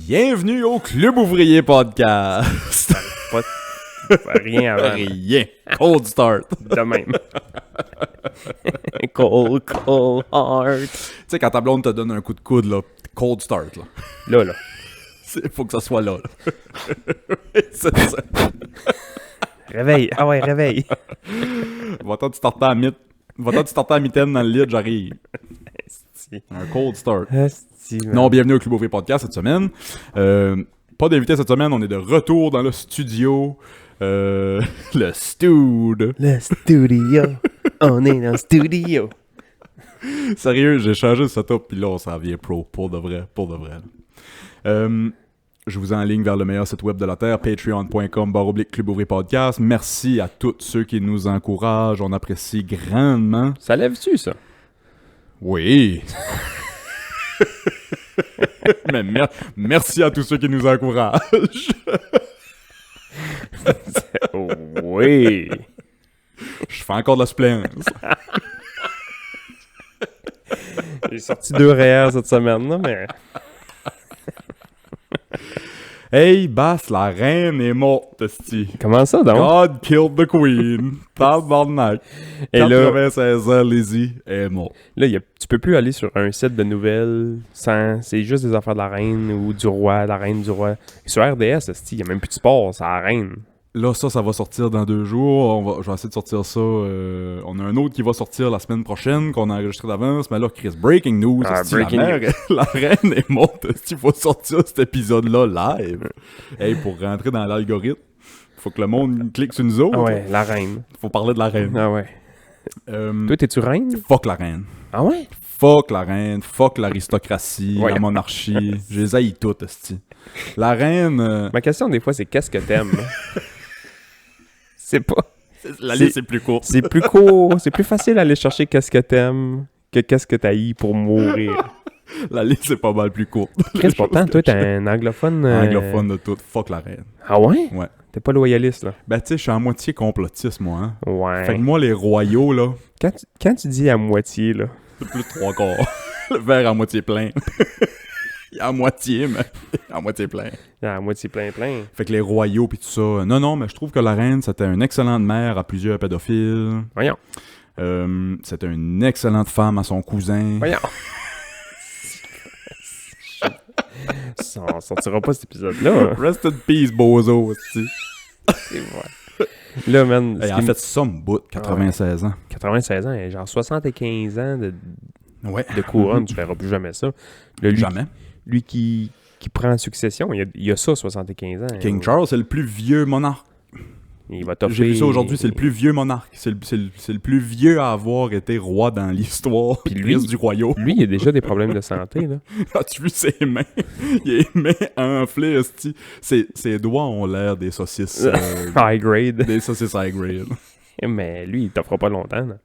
Bienvenue au Club Ouvrier Podcast. Pas rien avant. Rien. Cold start. De même. Cold heart. Tu sais, quand ta blonde te donne un coup de coude, là, cold start, là. Là. Faut que ça soit là. C'est ça. Réveille. Ah ouais, réveille. Va-t'en de starter à mitaine dans le lit, j'arrive. Un cold start. Non, bienvenue au Club Ouvrier Podcast cette semaine. Pas d'invité cette semaine, on est de retour dans le studio. Le studio. Le studio. On est dans le studio. Sérieux, j'ai changé le setup, puis là, on s'en vient pro, pour de vrai. Je vous enligne vers le meilleur site web de la Terre, patreon.com/Club Ouvrier Podcast. Merci à tous ceux qui nous encouragent, on apprécie grandement. Ça lève-tu, ça? Oui. Mais merci à tous ceux qui nous encouragent. Oui. Je fais encore de la splendance. J'ai sorti 2 REER cette semaine, là, mais... Hey, Bass, la reine est morte, esti. Comment ça, donc? God killed the queen. Tabarnak. Et là, 96 ans, Lizzie est morte. là tu peux plus aller sur un site de nouvelles sans... C'est juste des affaires de la reine ou du roi, de la reine du roi. Et sur RDS, il n'y a même plus de sport, c'est la reine. Là, ça va sortir dans 2 jours. Je vais essayer de sortir ça. On a un autre qui va sortir la semaine prochaine, qu'on a enregistré d'avance. Mais là, Chris, breaking news. Breaking la reine est morte. Il faut sortir cet épisode-là live. Hey, pour rentrer dans l'algorithme, faut que le monde clique sur nous autres. Ah ouais, la reine. Faut parler de la reine. Ah ouais. Toi, t'es-tu reine? Fuck la reine. Ah ouais? Fuck la reine, fuck l'aristocratie, Ouais. la monarchie. Je les haïs toutes, esti. La reine... Ma question, des fois, c'est qu'est-ce que t'aimes? C'est pas... La liste est plus courte. C'est plus court, c'est plus facile d'aller chercher qu'est-ce que t'aimes que qu'est-ce que t'haïs pour mourir. La liste est pas mal plus courte. Chris, pourtant, toi, t'es un anglophone... Anglophone de tout. Fuck la reine. Ah ouais? Ouais. T'es pas loyaliste, là? Ben, tu sais, je suis à moitié complotiste, moi. Hein? Ouais. Fait que moi, les royaux, là, Quand tu dis à moitié, là... c'est plus de 3 quarts. Le verre à moitié plein. Il est à moitié, mais à moitié plein. À moitié plein. Fait que les royaux pis tout ça. Non, mais je trouve que la reine, c'était une excellente mère à plusieurs pédophiles. Voyons. C'était une excellente femme à son cousin. Voyons. On sortira pas cet épisode-là. Hein. Rest in peace, bozo, aussi. C'est vrai. Là, man... En fait, somme bout, 96 ans. 96 ans, genre 75 ans Ouais. de couronne, tu verras plus jamais ça. Là, lui, Jamais. Lui qui prend la succession, il a ça, 75 ans. King Charles, c'est le plus vieux monarque. Il va t'offrir... J'ai vu ça aujourd'hui, c'est le plus vieux monarque. C'est le plus vieux à avoir été roi dans l'histoire Puis lui, du royaume. Lui, il a déjà des problèmes de santé, là. As-tu vu ses mains? Il a les mains enflées, esti. Ses doigts ont l'air des saucisses. High grade. Des saucisses high grade. Mais lui, il t'offrira pas longtemps, là.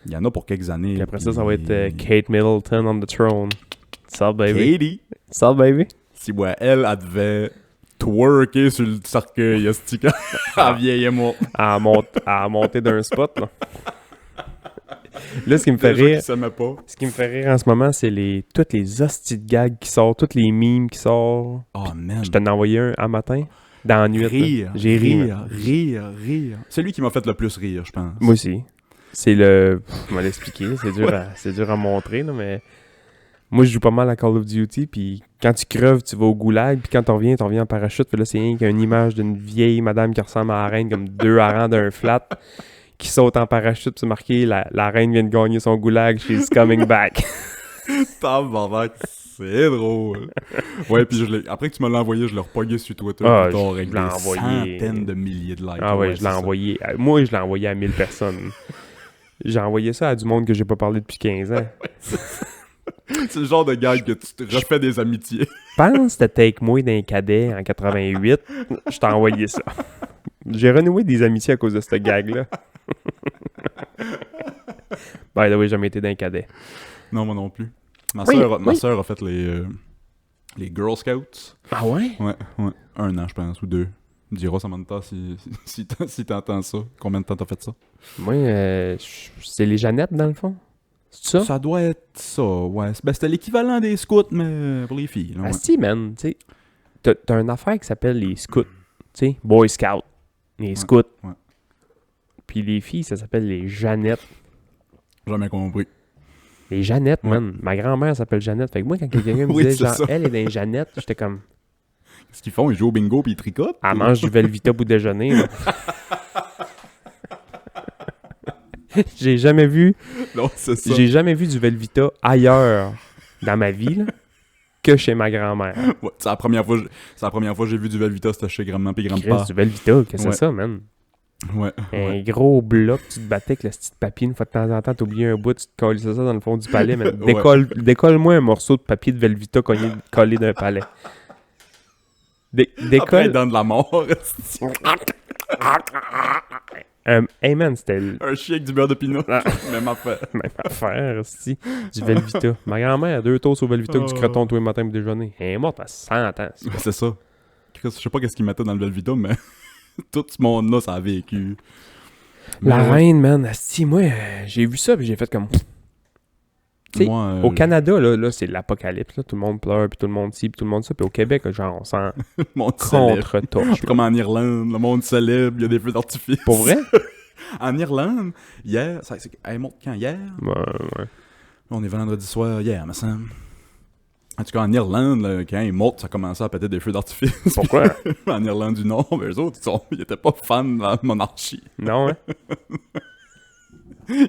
Il y en a pour quelques années. Puis après ça va être Kate Middleton on the throne. What's up, baby? Katie. What's up, baby? Si ouais, elle devait twerker sur le cercueil, esti, quand elle vieillit morte. À monter d'un spot, là. Là, ce qui me fait Déjà rire... qu'il s'aimait pas. Ce qui me fait rire en ce moment, c'est toutes les hosties de gags qui sortent, toutes les memes qui sortent. Oh, man. Je t'en ai envoyé un à matin, dans la nuit. Rire. J'ai ri. man. Rire. C'est lui qui m'a fait le plus rire, je pense. Moi aussi. C'est le... Je vais l'expliquer, c'est dur à montrer, là, mais... Moi, je joue pas mal à Call of Duty, puis quand tu creves, tu vas au goulag, puis quand t'en reviens en parachute. Puis là, c'est rien qu'une image d'une vieille madame qui ressemble à la reine, comme 2 harengs d'un flat, qui saute en parachute, puis c'est marqué la reine vient de gagner son goulag, she's coming back. Tabarnak, c'est drôle. Ouais, puis après que tu me l'as envoyé, je l'ai repogné sur Twitter. Ah, plus tard, je avec l'ai des envoyé. centaines de milliers de likes. Ah ouais, je l'ai c'est envoyé. Moi, je l'ai envoyé à 1000 personnes. J'ai envoyé ça à du monde que j'ai pas parlé depuis 15 ans. ça. C'est le genre de gag que tu te refais des amitiés. Pense que Take Moi d'un cadet en 88, je t'ai envoyé ça. J'ai renoué des amitiés à cause de ce gag-là. By the way, j'ai jamais été d'un cadet. Non, moi non plus. Ma Oui, sœur a fait les Girl Scouts. Ah ouais? Ouais. 1 an, je pense, ou 2. Dis-moi, Samantha, si t'entends ça. Combien de temps t'as fait ça? Moi, c'est les Jeannettes, dans le fond. C'est ça? Ça doit être ça, ouais. Ben, c'était l'équivalent des scouts, mais pour les filles. Là, ouais. Asti, man, tu sais. t'as une affaire qui s'appelle les scouts. Tu sais, Boy Scouts. Les scouts. Ouais. Puis les filles, ça s'appelle les Jeannettes. Jamais compris. Les Jeannettes, man. Ma grand-mère s'appelle Jeannette. Fait que moi, quand quelqu'un me disait, genre, ça. elle est dans les Jeannettes, j'étais comme... Qu'est-ce qu'ils font? Ils jouent au bingo puis ils tricotent? Elle mange du Velvita pour déjeuner. Là. J'ai jamais vu... Non, c'est ça. J'ai jamais vu du Velvita ailleurs dans ma vie, là, que chez ma grand-mère. Ouais, c'est la première fois que j'ai vu du Velvita, c'était chez grand-maman et Chris, grand-père. du Velvita, qu'est-ce que c'est ça, man? Ouais. Un gros bloc, tu te battais avec le petit papier, une fois de temps en temps, t'oubliais un bout, tu te collais ça dans le fond du palais, mais décolle-moi un morceau de papier de Velvita collé d'un palais. Après, Décolle... dans de la mort. hey man, c'était... Un chien avec du beurre de pinot. Même affaire. Même affaire, aussi. Du Velvita. Ma grand-mère a 2 toasts au Velvita que du croton tous les matins pour déjeuner. Elle est morte à 100 ans. Ben, c'est ça. Chris, je sais pas qu'est-ce qu'ils mettaient dans le Velvita, mais tout ce monde-là, ça a vécu. La Mais, reine, man. Asti, moi, j'ai vu ça puis j'ai fait comme... Tu sais, moi, au Canada, là c'est l'apocalypse. Là. Tout le monde pleure, puis tout le monde ci, puis tout le monde ça. Puis au Québec, genre, on s'en le monde célèbre. contre-torche. Comme en Irlande, le monde célèbre, il y a des feux d'artifice. Pour vrai? En Irlande, hier, elle est morte quand? Hier? Ouais. On est vendredi soir, hier, me semble. En tout cas, en Irlande, là, quand elle est morte, ça commençait à péter des feux d'artifice. Pourquoi? En Irlande du Nord, eux autres, ils étaient pas fans de la monarchie. Non, hein?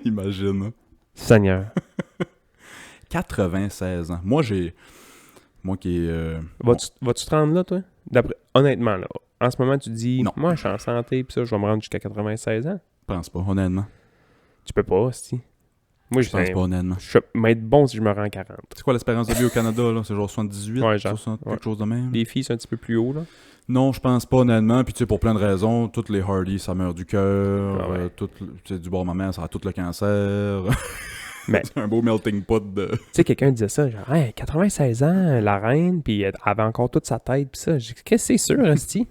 Imagine. Hein. Seigneur. 96 ans. Moi qui est... Vas-tu te rendre là, toi? Honnêtement, là, en ce moment, tu dis, Non. moi, je suis en santé, puis ça, je vais me rendre jusqu'à 96 ans. Je pense pas, honnêtement. Tu peux pas, si. Moi, Je pense pas, honnêtement. Je vais être bon si je me rends à 40. C'est quoi l'espérance de vie au Canada, là? C'est genre 78? Ouais, genre. 60, Ouais. quelque chose de même? Les filles sont un petit peu plus haut, là. Non, je pense pas, honnêtement. Puis, tu sais, pour plein de raisons, toutes les Hardy, ça meurt du cœur. Ah ouais. Tu sais, du bord de ma mère, ça a tout le cancer. Mais- C'est un beau melting pot de... Tu sais, quelqu'un disait ça, genre, hey, 96 ans, la reine, puis elle avait encore toute sa tête, puis ça. J'ai dit, qu'est-ce que c'est sûr, Esti?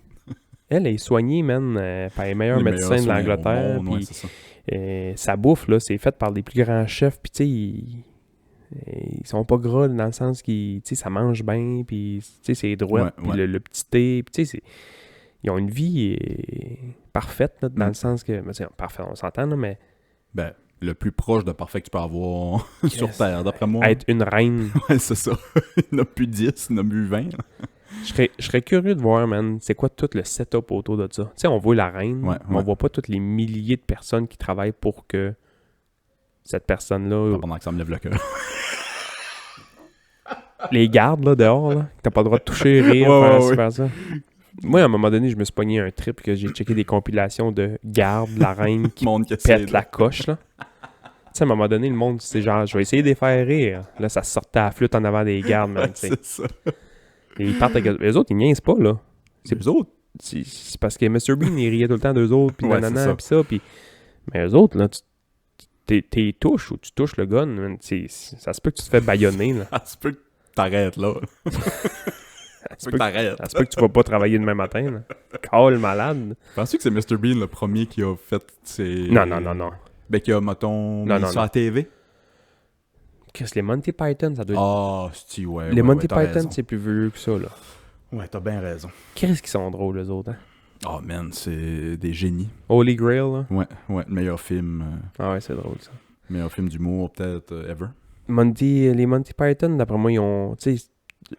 Elle est soignée, man, par les meilleurs médecins de soins l'Angleterre. au monde, ouais, Puis c'est ça. sa bouffe, là, c'est faite par des plus grands chefs, puis tu sais, ils sont pas gras dans le sens qu'ils, tu sais, ça mange bien, puis tu sais, c'est droit, Ouais, puis ouais. le petit thé, puis tu sais, ils ont une vie parfaite, là, dans le sens que, parfait, on s'entend, là, mais Ben, le plus proche de parfait que tu peux avoir sur Terre, d'après moi. être une reine, Ouais, c'est ça. Il n'y en a plus 10, il y en a plus 20. là. je serais curieux de voir, man, c'est quoi tout le setup autour de ça. Tu sais, on voit la reine, Ouais, mais on ouais. voit pas tous les milliers de personnes qui travaillent pour que cette personne-là, Pendant que ça me lève le cœur. les gardes, là, dehors, là, que t'as pas le droit de toucher, rire, Ouais, ouais, faire ça. Moi, à un moment donné, je me suis pogné un trip que j'ai checké des compilations de gardes, la reine qui Monde qui essaie pète de- la coche, là. Tu sais, à un moment donné, le monde, c'est genre, je vais essayer de les faire rire. Là, ça sortait à la flûte en avant des gardes, man, tu sais. C'est ça. Et ils partent avec... Les autres, ils niaisent pas, là. C'est eux autres. C'est parce que Mr. Bean, il riait tout le temps d'eux autres, puis Ouais, nanana, c'est ça. puis ça, puis... Mais eux autres, là, t'es touches ou tu touches le gun, man, ça se peut que tu te fais bâillonner, là. Ça se peut que t'arrêtes là. Ça se peut que t'arrêtes. Ça se peut que tu vas pas travailler demain matin, là. Call malade. Penses-tu que c'est Mr. Bean le premier qui a fait ses... Non. Ben, qui a, mettons, Non, mis non, ça non. à la TV? Chris, les Monty Python, ça doit être... Ah, si, ouais. les Monty t'as Python, raison. c'est plus vieux que ça, là. Ouais, t'as bien raison. Qu'est-ce qu'ils sont drôles, eux autres, hein? Oh, man, c'est des génies. Holy Grail, là. Ouais, le meilleur film. Ah ouais, c'est drôle, ça. Meilleur film d'humour, peut-être, ever. Les Monty Python, d'après moi, ils ont... Tu sais,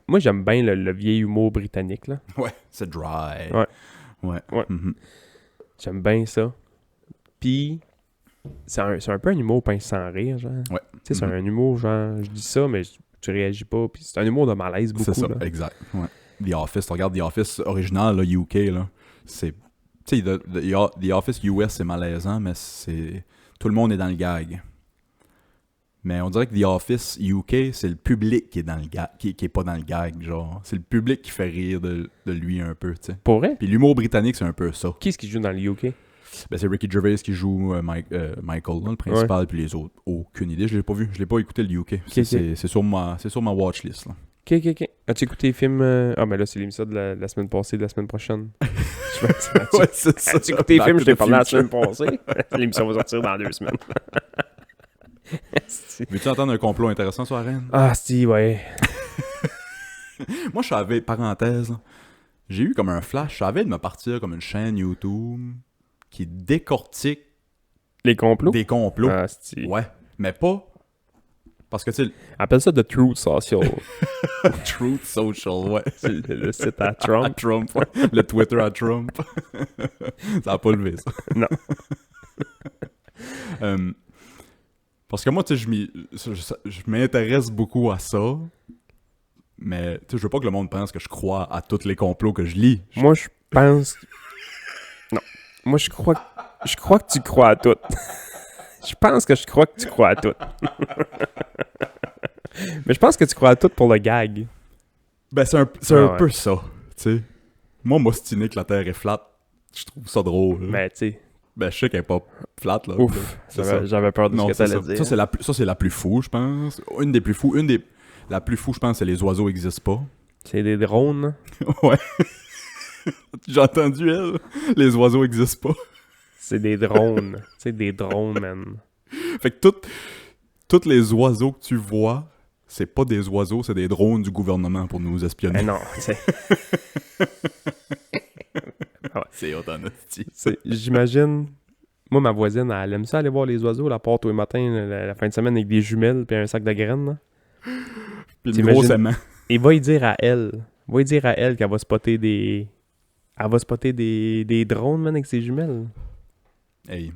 moi, j'aime bien le vieil humour britannique, là. Ouais, c'est dry. Ouais. Ouais. Mhm. J'aime bien ça. Puis, c'est un peu un humour pince sans rire, genre. Ouais. Tu sais, c'est Mhm. un humour, genre, je dis ça, mais tu réagis pas. Puis c'est un humour de malaise beaucoup, C'est ça, là. exact. Ouais. The Office, tu regardes The Office original, là, UK, là, c'est... Tu sais, The Office US, c'est malaisant, mais c'est... Tout le monde est dans le gag. Mais on dirait que The Office UK, c'est le public qui est dans le gag, qui est pas dans le gag, genre. C'est le public qui fait rire de lui un peu, tu sais. Pour vrai? Puis l'humour britannique, c'est un peu ça. Qui est-ce qui joue dans le UK? Ben, c'est Ricky Gervais qui joue Michael, là, le principal, puis les autres. Aucune idée, je l'ai pas vu. Je l'ai pas écouté le UK. C'est sur ma watchlist, là. Ok. As-tu écouté les films... Ah, ben là, c'est l'émission de la semaine passée, de la semaine prochaine. Ouais, c'est ça. As-tu écouté les Back films? to Je t'ai the parlé la future. semaine passée. L'émission va sortir dans 2 semaines. Veux-tu entendre un complot intéressant sur la reine? Ah, si, ouais. Moi, je savais, parenthèse, là, j'ai eu comme un flash. Je savais de me partir comme une chaîne YouTube qui décortique Les complots? des complots. Ah, c'est... Ouais, mais pas... Parce que, tu sais, Appelle ça The Truth Social. Truth Social, ouais. C'est le site à À Trump. Trump, ouais. Le Twitter à Trump. Ça a pas levé, ça. Non. Parce que moi, tu sais, je m'intéresse beaucoup à ça, mais tu sais, je veux pas que le monde pense que je crois à tous les complots que je lis. Moi, je pense... Non. Moi, je crois que tu crois à tout. Je pense que je crois que tu crois à tout. Mais je pense que tu crois à tout pour le gag. Ben, c'est un ouais. peu ça, tu sais. Moi, m'ostiner que la Terre est flat, je trouve ça drôle. Mais tu sais... Ben, je sais qu'elle est pas flat, là. Ouf, C'est ça. j'avais peur de ce Non, que c'est t'allais ça. dire. Ça, c'est la plus fou, je pense. Une des plus fous. La plus fou, je pense, c'est les oiseaux existent pas. C'est des drones. Ouais. J'ai entendu, elle. Les oiseaux existent pas. C'est des drones. C'est des drones, man. Fait que tous les oiseaux que tu vois, c'est pas des oiseaux, c'est des drones du gouvernement pour nous espionner. Mais non, tu sais. C'est hot en hostie. J'imagine... Moi, ma voisine, elle aime ça aller voir les oiseaux, la part tous les matins, la fin de semaine, avec des jumelles puis un sac de graines. Là. Puis le gros aimant. Et va y dire à elle. Va y dire à elle qu'elle va spotter des... Elle va spotter des drones, man, avec ses jumelles. Hey.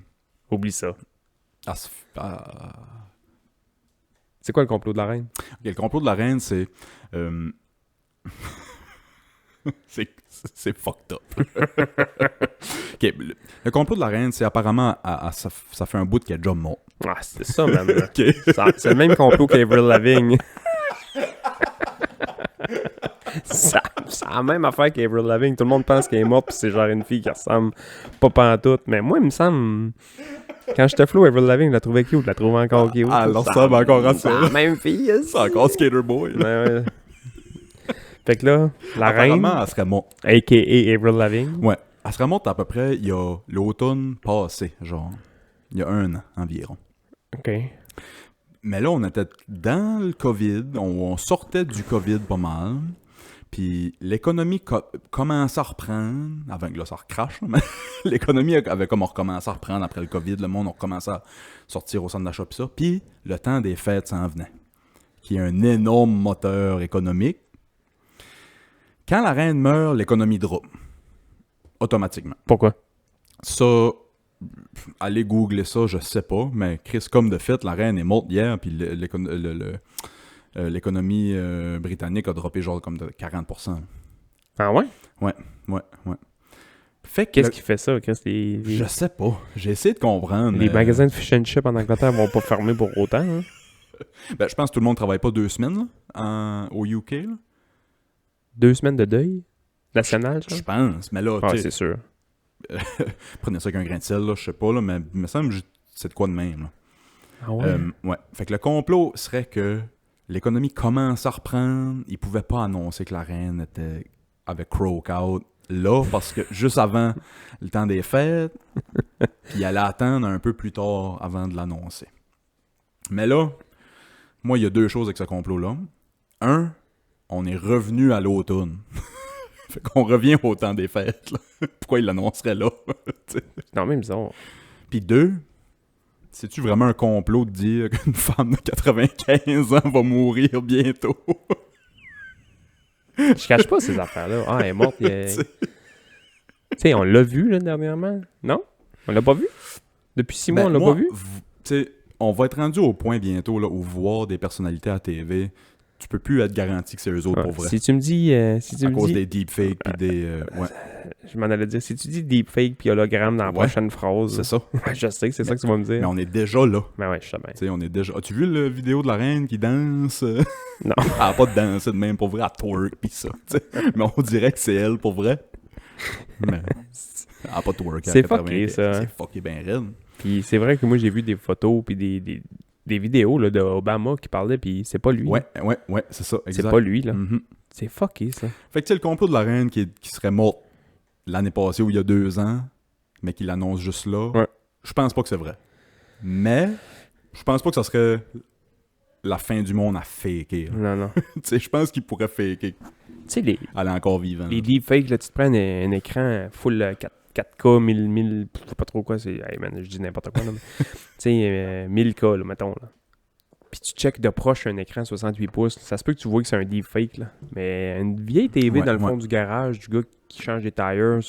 Oublie ça. Ah. C'est quoi le complot de la reine? Ok, le complot de la reine, c'est... c'est fucked up. Ok, le complot de la reine, c'est apparemment... ça fait un bout qu'elle est déjà morte. Ah, c'est ça, man. Ok. C'est le même complot qu'Avril Lavigne. Ça a la même affaire qu'Avril Lavigne. Tout le monde pense qu'elle est morte pis c'est genre une fille qui ressemble pas pantoute. Mais moi, il me semble... Quand j'étais flou, Avril Lavigne, je la trouvais cute. Je la trouve encore cute. Ah, elle ressemble encore à ça. C'est la même fille. C'est encore Skater Boy. Ouais. Fait que là, la reine, Apparemment, elle serait morte. a.k.a. Avril Lavigne. Ouais. Elle serait morte à peu près il y a l'automne passé, genre. Il y a 1 an environ. OK. Mais là, on était dans le COVID. On sortait du COVID pas mal. Puis l'économie commençait à reprendre. Avant que là, ça recrache. Mais l'économie avait comme recommencé à reprendre après le COVID. Le monde a recommencé à sortir au centre d'achat pis ça. Puis le temps des fêtes s'en venait. Qui est un énorme moteur économique. Quand la reine meurt, l'économie drop. Automatiquement. Pourquoi? Ça, allez googler ça, je sais pas, mais Chris, comme de fait, la reine est morte hier, puis l'économie britannique a droppé genre comme de 40%. Ah ouais? Ouais. Fait que Qu'est-ce qui fait ça? je sais pas. J'ai essayé de comprendre. Les magasins de fish and chip en Angleterre vont pas fermer pour autant. Hein? Ben, je pense que tout le monde travaille pas 2 semaines là, au UK. Là. 2 semaines de deuil national, Je pense, mais là, ah, tu sais, c'est sûr. prenez ça avec un grain de sel, là, je sais pas, là, mais il me semble que c'est de quoi de même. Là. Ah ouais? Ouais. Fait que le complot serait que l'économie commence à reprendre. Ils pouvaient pas annoncer que la reine avait croak out là, parce que juste avant le temps des fêtes, puis il allait attendre un peu plus tard avant de l'annoncer. Mais là, moi, il y a 2 choses avec ce complot-là. 1, on est revenu à l'automne. Fait qu'on revient au temps des fêtes. Là. Pourquoi il l'annoncerait là? Non, même bizarre. Puis 2, c'est-tu vraiment un complot de dire qu'une femme de 95 ans va mourir bientôt? Je cache pas ces affaires-là. Ah, elle est morte. Tu sais, on l'a vu là, dernièrement. Non? On l'a pas vu? Depuis 6 mois, on l'a pas vu? Tu sais, on va être rendu au point bientôt là, où voir des personnalités à TV, tu peux plus être garanti que c'est eux autres pour vrai. Si tu me dis... à cause des deepfakes pis des... ouais. Je m'en allais dire, si tu dis deepfake puis hologramme dans la prochaine phrase... C'est ça. Je sais que c'est ça que tu vas me dire. Mais on est déjà là. Mais ouais, je sais bien. Tu sais, on est déjà... As-tu vu la vidéo de la reine qui danse? Non. Elle a pas de danser de même pour vrai, elle twerk pis ça. T'sais. Mais on dirait que c'est elle pour vrai. Mais elle a pas twerk. C'est fucké, ça. C'est fucké ben raide. Puis c'est vrai que moi, j'ai vu des photos puis des vidéos là, d'Obama qui parlait, puis c'est pas lui. Ouais, c'est ça, exact. C'est pas lui, là. Mm-hmm. C'est fucké, ça. Fait que tu sais, le complot de la reine qui serait morte l'année passée ou il y a 2 ans, mais qui l'annonce juste là, ouais. Je pense pas que c'est vrai. Mais je pense pas que ça serait la fin du monde à faker. Non. Tu sais, je pense qu'il pourrait faker. Tu sais, les encore vivant. Les deepfakes, là, tu te prends un écran full 4K, 1000, je sais pas trop quoi, c'est... Hey man, je dis n'importe quoi, là. Tu sais, 1000K, là, mettons, là. Puis tu checkes de proche un écran 68 pouces, ça se peut que tu vois que c'est un deepfake, là. Mais une vieille TV dans le fond du garage, du gars qui change des tires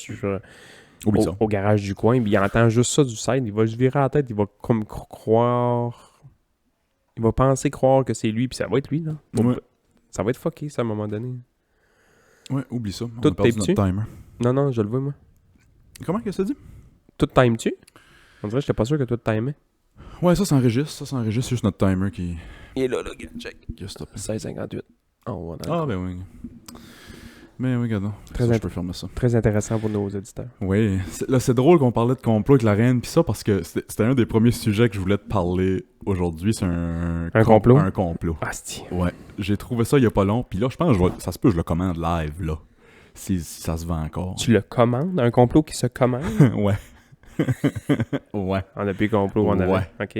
au garage du coin, puis il entend juste ça du side, il va se virer la tête, il va comme croire... Il va penser croire que c'est lui, puis ça va être lui, là. Ça va être fucké, ça, à un moment donné. Ouais, oublie ça. Tout tape-tu? Notre timer. Non, je le vois, moi. Comment que ça dit? Tout time-tu? On dirait que j'étais pas sûr que tout timait. Ouais, ça s'enregistre. C'est juste notre timer qui... Il est là, gars, check. Qui a stoppé. 16,58. Oh, ben oui. Mais oui, regarde. Je peux fermer ça. Très intéressant pour nos auditeurs. Oui. Là, c'est drôle qu'on parlait de complot avec la reine, pis ça, parce que c'était un des premiers sujets que je voulais te parler aujourd'hui. C'est un complot? Un complot. Ah, c'est... Ouais. J'ai trouvé ça il y a pas long, puis là, je pense que ça se peut je le commande live, là. Si ça se vend encore. Tu le commandes? Un complot qui se commande? Ouais. Ouais. On a plus complot, on avait. Ouais. OK.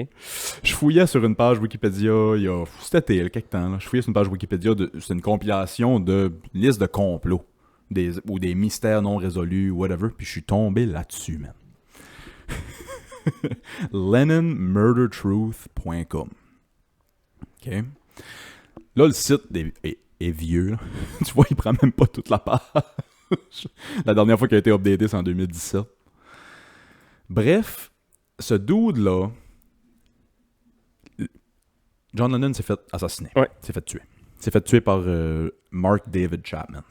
Je fouillais sur une page Wikipédia il y a... C'était il y a quelques temps, là. Je fouillais sur une page Wikipédia, c'est une compilation de listes de complots. Ou des mystères non résolus, whatever. Puis je suis tombé là-dessus, man. LennonMurderTruth.com. OK? Là, le site est vieux. Là. Tu vois, il prend même pas toute la page. La dernière fois qu'il a été updaté, c'est en 2017. Bref, ce dude-là, John Lennon s'est fait assassiner. Ouais. S'est fait tuer. S'est fait tuer par Mark David Chapman.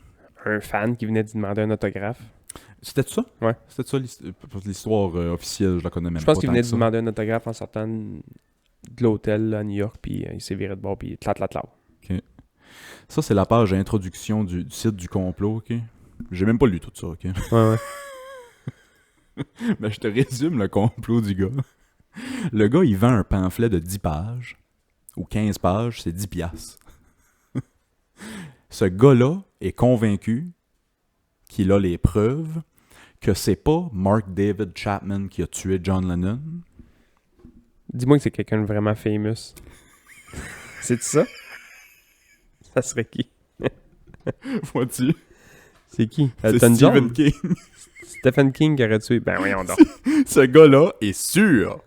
Un fan qui venait d'y demander un autographe. C'était ça? Ouais. C'était ça l'histoire officielle, je la connais même pas. Je pense qu'il venait de demander un autographe en sortant de l'hôtel à New York, puis il s'est viré de bord, puis tlat. OK. Ça, c'est la page introduction du site du complot, OK? J'ai même pas lu tout ça, OK? Ouais. Ben, je te résume le complot du gars. Le gars, il vend un pamphlet de 10 pages, ou 15 pages, c'est 10 piastres. Ce gars-là est convaincu qu'il a les preuves que c'est pas Mark David Chapman qui a tué John Lennon. Dis-moi que c'est quelqu'un de vraiment famous. C'est ça? Ça serait qui? Vois-tu? C'est qui? C'est Elton Stephen John? King. Stephen King qui aurait tué. Ben voyons donc. Ce gars-là est sûr.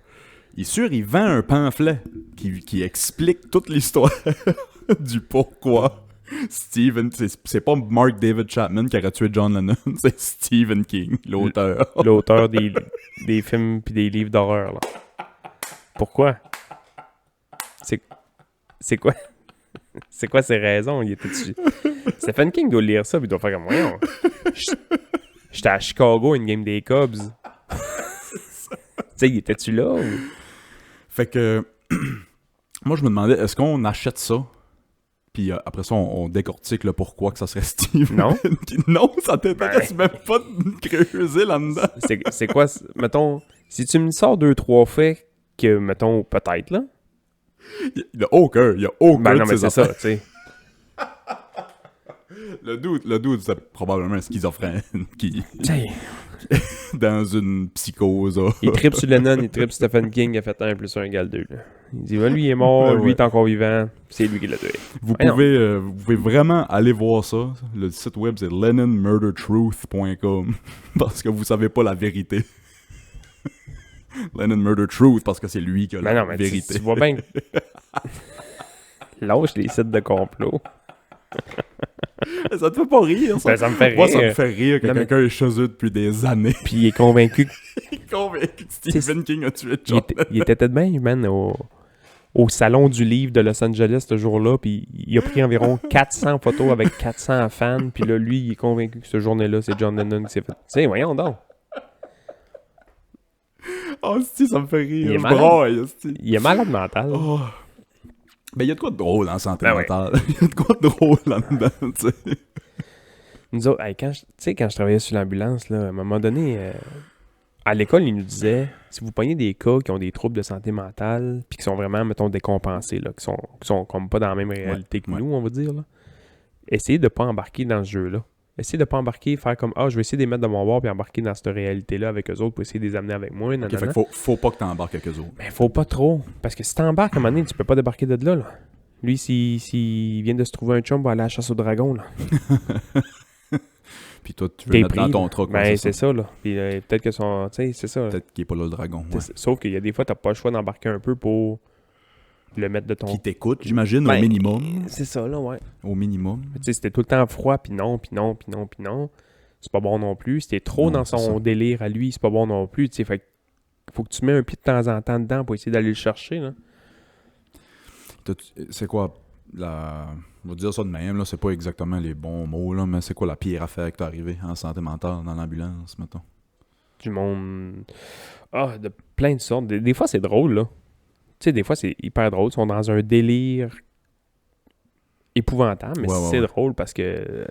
Il vend un pamphlet qui explique toute l'histoire du pourquoi. Stephen, c'est pas Mark David Chapman qui aurait tué John Lennon, c'est Stephen King, l'auteur. L'auteur des films pis des livres d'horreur, là. Pourquoi? C'est quoi? C'est quoi ses raisons? Stephen King doit lire ça pis il doit faire comme voyons. J'étais à Chicago, une game des Cubs. Tu sais, étais-tu là? Ou... Fait que moi je me demandais, est-ce qu'on achète ça? Puis après ça, on décortique le pourquoi que ça serait Stephen. Non? Non, ça t'intéresse même pas de creuser là-dedans. C'est quoi, mettons, si tu me sors 2-3 faits que, mettons, peut-être, là. Il y a aucun Ben non, de mais ces c'est affaires. ça, tu sais. Le dude, c'est probablement un schizophrène qui... T'sais. dans une psychose. Il tripe sur Lennon, il tripe sur Stephen King, il a fait 1 + 1 = 2. Là. Il dit, lui il est mort, lui il est encore vivant, c'est lui qui l'a tué. Vous pouvez vraiment aller voir ça. Le site web, c'est LennonMurderTruth.com parce que vous savez pas la vérité. Lennon Murder Truth parce que c'est lui qui a la vérité. Tu vois bien. Lâche les sites de complot. Ça te fait pas rire, ça? Ben, ça me fait rire. Moi, ça me fait rire que quelqu'un est chez eux depuis des années. Puis il est convaincu que Stephen King a tué John. Il était peut-être bien, man, au salon du livre de Los Angeles ce jour-là, puis il a pris environ 400 photos avec 400 fans, puis là, lui, il est convaincu que ce journée-là, c'est John Lennon qui s'est fait... Tu sais, voyons donc. Oh, si, ça me fait rire. Il est je braille, il est malade mental. Oh. Ben, il y a de quoi de drôle en santé Ben mentale. Il y a de quoi de drôle là-dedans, tu sais. Nous autres, hey, quand je travaillais sur l'ambulance, là, à un moment donné, à l'école, ils nous disaient, si vous prenez des cas qui ont des troubles de santé mentale, puis qui sont vraiment, mettons, décompensés, là, qui sont comme pas dans la même réalité que nous, on va dire, là, essayez de pas embarquer dans ce jeu-là. Essayez de pas embarquer, faire comme, je vais essayer de les mettre de mon bord, puis embarquer dans cette réalité-là avec eux autres, pour essayer de les amener avec moi. Okay, fait que faut pas que t'embarques avec eux autres. Mais faut pas trop, parce que si t'embarques, à un moment donné, tu peux pas débarquer de là. Lui, s'il vient de se trouver un chum, il va aller à la chasse au dragon, là. Puis toi, tu veux le mettre dans ton là. truck. Ben, c'est ça, là. Puis peut-être que son... Tu sais, c'est ça. Peut-être qu'il n'est pas là, le dragon. Ouais. Sauf qu'il y a des fois, t'as pas le choix d'embarquer un peu pour le mettre de ton... Qui t'écoute, j'imagine, au minimum. C'est ça, là, ouais. Au minimum. Tu sais, c'était tout le temps froid, puis non. C'est pas bon non plus. C'était trop dans son délire à lui, c'est pas bon non plus. Tu sais, fait que faut que tu mets un pied de temps en temps dedans pour essayer d'aller le chercher, là. C'est quoi on va dire ça de même, là, c'est pas exactement les bons mots, là, mais c'est quoi la pire affaire que t'es arrivé en santé mentale dans l'ambulance, mettons? Du monde... Ah, de plein de sortes. Des fois, c'est drôle, là. Tu sais, des fois, c'est hyper drôle. Ils sont dans un délire épouvantable, mais c'est drôle parce que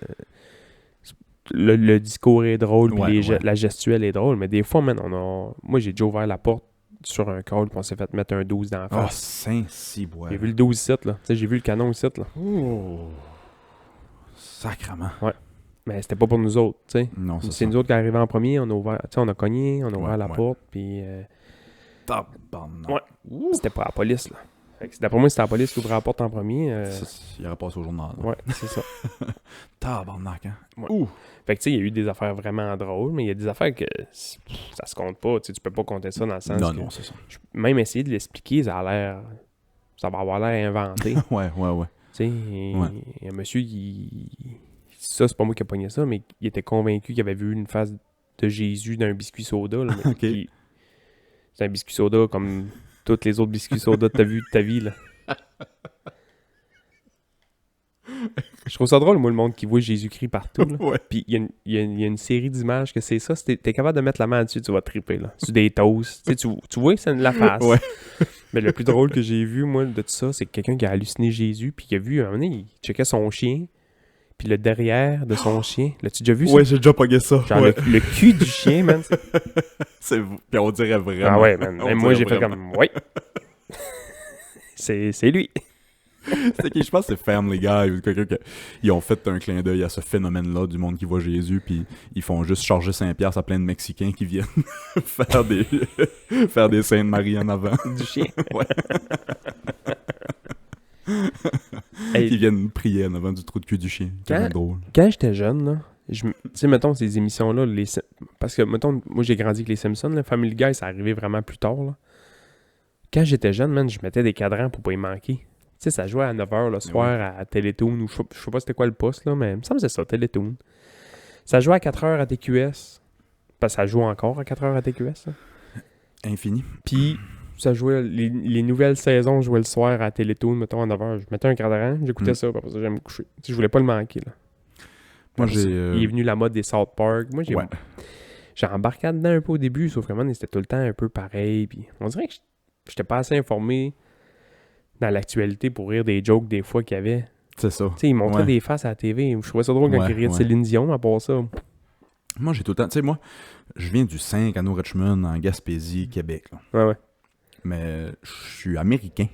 le discours est drôle, puis la gestuelle est drôle, mais des fois, moi, j'ai déjà ouvert la porte sur un call, puis on s'est fait mettre un 12 dans la face. Ah, Saint-Ciboire. J'ai vu le 12 ici, là. Tu sais, j'ai vu le canon ici, là. Oh! Sacrement. Ouais. Mais c'était pas pour nous autres, tu sais. Non, c'est nous autres qui arrivés en premier, on a ouvert, tu sais, on a cogné, on a ouvert la porte, puis... Ouais. C'était pas la police, là. Fait que d'après moi, c'était la police qui ouvrait la porte en premier. Il aurait passé au journal. Ouais, c'est ça. Tabarnak, hein? Ouais. Ouh! Fait que tu sais, il y a eu des affaires vraiment drôles, mais il y a des affaires que ça se compte pas. Tu sais, tu peux pas compter ça dans le sens que... Non, c'est ça. Même essayer de l'expliquer, ça va avoir l'air inventé. ouais. Tu sais, il y a un monsieur ça, c'est pas moi qui ai pogné ça, mais il était convaincu qu'il avait vu une face de Jésus dans un biscuit soda. Là, OK. C'est un biscuit soda comme tous les autres biscuits soda que t'as vu de ta vie, là. Je trouve ça drôle, moi, le monde qui voit Jésus-Christ partout. Là. Ouais. Puis il y a une série d'images que c'est ça. Si t'es capable de mettre la main dessus, tu vas triper, là. Sur des toasts. Tu vois que c'est de la face. Ouais. Mais le plus drôle que j'ai vu, moi, de tout ça, c'est quelqu'un qui a halluciné Jésus, puis qui a vu, à un moment donné, il checkait son chien, puis le derrière de son chien. L'as-tu déjà vu ça? Ouais, j'ai déjà pogné ça. Genre le cul du chien, man. Puis on dirait vraiment. Ah ouais, man. Même moi, j'ai fait comme, ouais. C'est lui. C'est qui, je pense que c'est Family Guy ou quelqu'un qui ont fait un clin d'œil à ce phénomène-là du monde qui voit Jésus, puis ils font juste charger 5$ à plein de Mexicains qui viennent faire des Saintes Marie en avant. Du chien. Ouais. Qui viennent prier en avant du trou de cul du chien. C'est drôle. Quand j'étais jeune, là, tu sais, mettons, ces émissions-là, parce que, mettons, moi, j'ai grandi avec les Simpsons, là, Family Guy, ça arrivait vraiment plus tard, là. Quand j'étais jeune, man, je mettais des cadrans pour pas y manquer. Tu sais, ça jouait à 9h le soir à Télétoon, ou je sais pas c'était quoi le poste, là, mais il me semble que c'est ça, Télétoon. Ça jouait à 4h à TQS. Parce que ça joue encore à 4h à TQS, là. Infini. Puis, ça jouait, les nouvelles saisons jouaient le soir à Télétoon, mettons à 9h. Je mettais un cadran, j'écoutais ça, puis après ça, j'allais me coucher. Tu sais, je voulais pas le manquer, là. Moi, Il est venu la mode des South Park. Moi, j'ai embarqué dedans un peu au début, sauf que c'était tout le temps un peu pareil. Puis on dirait que j'étais pas assez informé dans l'actualité pour rire des jokes des fois qu'il y avait. C'est ça. Tu sais, ils montraient des faces à la TV. Je trouvais ça drôle quand ils riaient de Céline Dion, à part ça. Moi, j'ai tout le temps... Tu sais, moi, je viens du 5 à New Richmond, en Gaspésie, Québec. Là. Ouais. Mais je suis américain.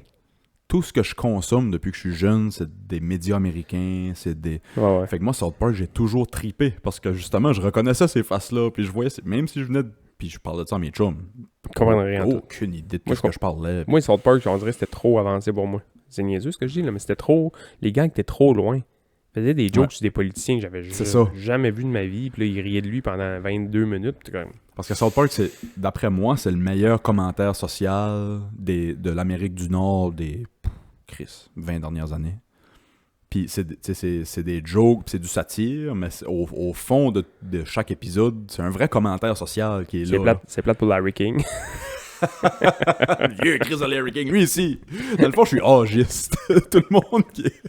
Tout ce que je consomme depuis que je suis jeune, c'est des médias américains, c'est des... Ouais. Fait que moi, South Park, j'ai toujours tripé, parce que justement, je reconnaissais ces faces-là, puis je voyais... Même si je venais de... Puis je parlais de ça à mes chums. Je comprends rien. Aucune idée de ce que je parlais. Moi, South Park, on dirait que c'était trop avancé pour moi. C'est niaiseux ce que je dis, là, mais c'était trop... Les gars étaient trop loin. Ils faisaient des jokes sur des politiciens que j'avais jamais vu de ma vie, puis là, ils riaient de lui pendant 22 minutes. Parce que South Park, d'après moi, c'est le meilleur commentaire social de l'Amérique du Nord des 20 dernières années. Puis c'est des jokes, c'est du satire, mais au fond de chaque épisode, c'est un vrai commentaire social qui est là. C'est plate pour Larry King. Vieux Chris de Larry King, lui ici. Dans le fond, je suis âgiste. Tout le monde qui est...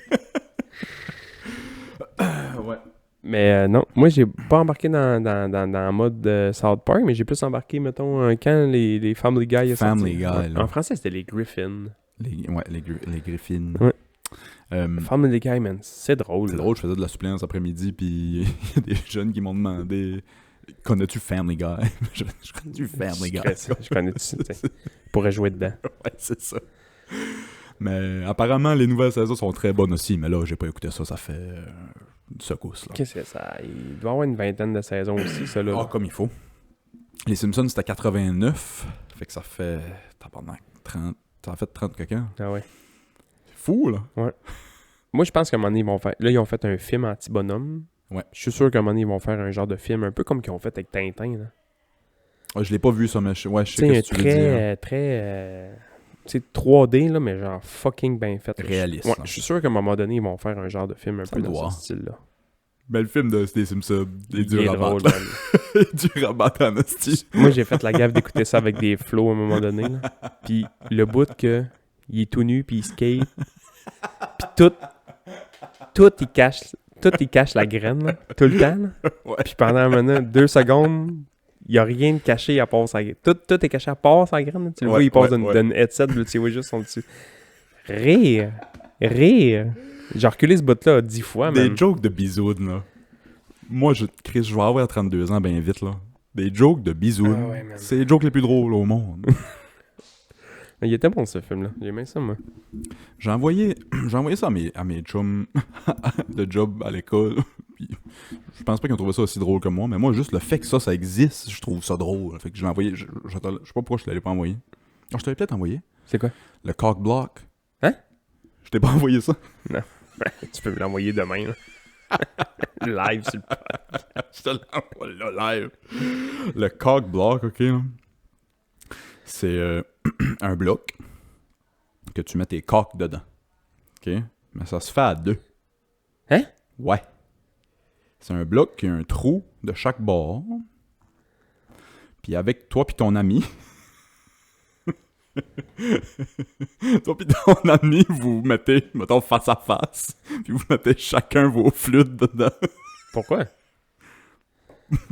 ouais. Mais non, moi, j'ai pas embarqué dans le mode South Park, mais j'ai plus embarqué, mettons, quand les Family Guy. Family Guy, là. En français, c'était les Griffins. Les Griffins. Ouais. Family Guy, man, c'est drôle. C'est drôle, je faisais de la suppléance après-midi, puis il y a des jeunes qui m'ont demandé « Connais-tu Family Guy? » Je connais du Family Guy. Je connais tu pourrais jouer dedans. Ouais, c'est ça. Mais apparemment, les nouvelles saisons sont très bonnes aussi, mais là, j'ai pas écouté ça, ça fait une secousse. Là. Qu'est-ce que c'est ça? Il doit y avoir une vingtaine de saisons aussi, ça, là. Ah, comme il faut. Les Simpsons, c'était 89, fait que ça fait... 30... Ça a fait 30 quelqu'un. Ah ouais. fou, là. Ouais. Moi, je pense qu'à un moment donné, ils vont faire... Là, ils ont fait un film anti-bonhomme. Ouais. Je suis sûr qu'à un moment donné, ils vont faire un genre de film un peu comme qu'ils ont fait avec Tintin, là. Ah, je l'ai pas vu, ça, mais je sais Tu ce que tu veux dire. Très... tu sais, 3D, là, mais genre fucking bien fait. Là. Réaliste. Ouais, je suis sûr qu'à un moment donné, ils vont faire un genre de film un Ça peu doit. dans ce style-là. Ben, le film des Simpsons, il est Il est dur à drôle, battre. man. Il est dur à battre en esti. Moi, j'ai fait la gaffe d'écouter ça avec des flows à un moment donné. Là. Puis le bout que il est tout nu, puis il skate. Puis tout, il cache la graine, là, tout le temps. Là. Ouais. Puis pendant maintenant 2 secondes, il n'y a rien de caché à part sa graine. Tout est caché à part sa graine. Là. Tu le vois, il passe d'une headset, là, tu vois juste son dessus. Rire. J'ai reculé ce bout-là 10 fois. Des même. jokes de bisounes, là. Moi, Chris, je vais avoir 32 ans bien vite, là. Des jokes de bisounes. Ah ouais, man. C'est les jokes les plus drôles au monde. Il était bon, ce film-là. J'ai aimé ça, moi. J'ai envoyé ça à mes chums de job à l'école. Puis, je pense pas qu'ils ont trouvé ça aussi drôle que moi, mais moi, juste le fait que ça existe, je trouve ça drôle. Fait que je l'ai envoyé. Je sais pas pourquoi je te l'avais pas envoyé. Ah, je t'avais peut-être envoyé. C'est quoi? Le cock block. Hein? Je t'ai pas envoyé ça. Non. Tu peux me l'envoyer demain, là. Live sur le podcast. Je te l'envoie là, live. Le cock block, ok, là. C'est un bloc que tu mets tes coques dedans. Ok? Mais ça se fait à 2. Hein? Ouais. C'est un bloc qui a un trou de chaque bord. Puis avec toi puis ton ami... toi pis ton ami, vous mettez, mettons, face à face. Puis vous mettez chacun vos flûtes dedans. Pourquoi?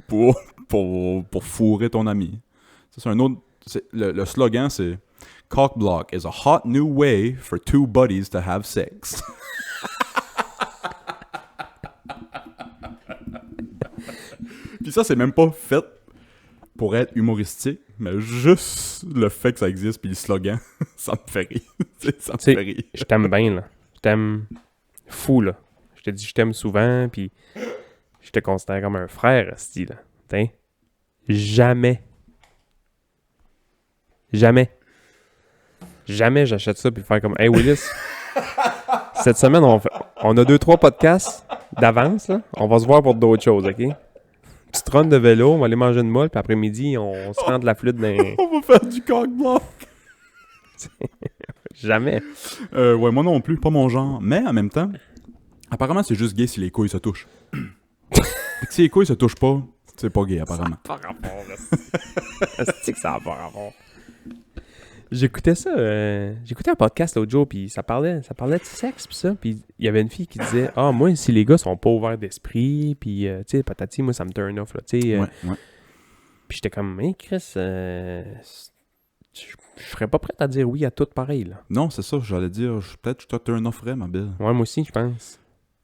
pour fourrer ton ami. Ça, c'est un autre... Le slogan, c'est « Cock block is a hot new way for 2 buddies to have sex. » Puis ça, c'est même pas fait pour être humoristique, mais juste le fait que ça existe, puis le slogan, ça me fait rire. Ça me fait rire. Je t'aime bien, là. Je t'aime fou, là. Je te dis je t'aime souvent, puis je te considère comme un frère, esti, là. T'sais? Jamais j'achète ça puis faire comme « Hey, Willis, cette semaine, on a 2-3 podcasts d'avance, là. On va se voir pour d'autres choses, OK? Petite run de vélo, on va aller manger une molle, puis après-midi, on se rend de la flûte dans... On va faire du cock block. Jamais. Ouais, moi non plus, pas mon genre. Mais en même temps, apparemment, c'est juste gay si les couilles se touchent. Si les couilles se touchent pas, c'est pas gay, apparemment. Ça n'a pas rapport, là. C'est que ça n'a pas rapport. J'écoutais ça, j'écoutais un podcast l'autre jour, puis ça parlait de sexe, puis ça, puis il y avait une fille qui disait « Ah, moi, si les gars sont pas ouverts d'esprit, puis, tu sais, patati, moi, ça me turn off, là, tu sais. Ouais. Puis j'étais comme « Hey, Chris, je serais pas prête à dire oui à tout pareil, là. » Non, c'est ça, j'allais dire, peut-être que je te turn offrais, ma belle. Ouais, moi aussi, je pense.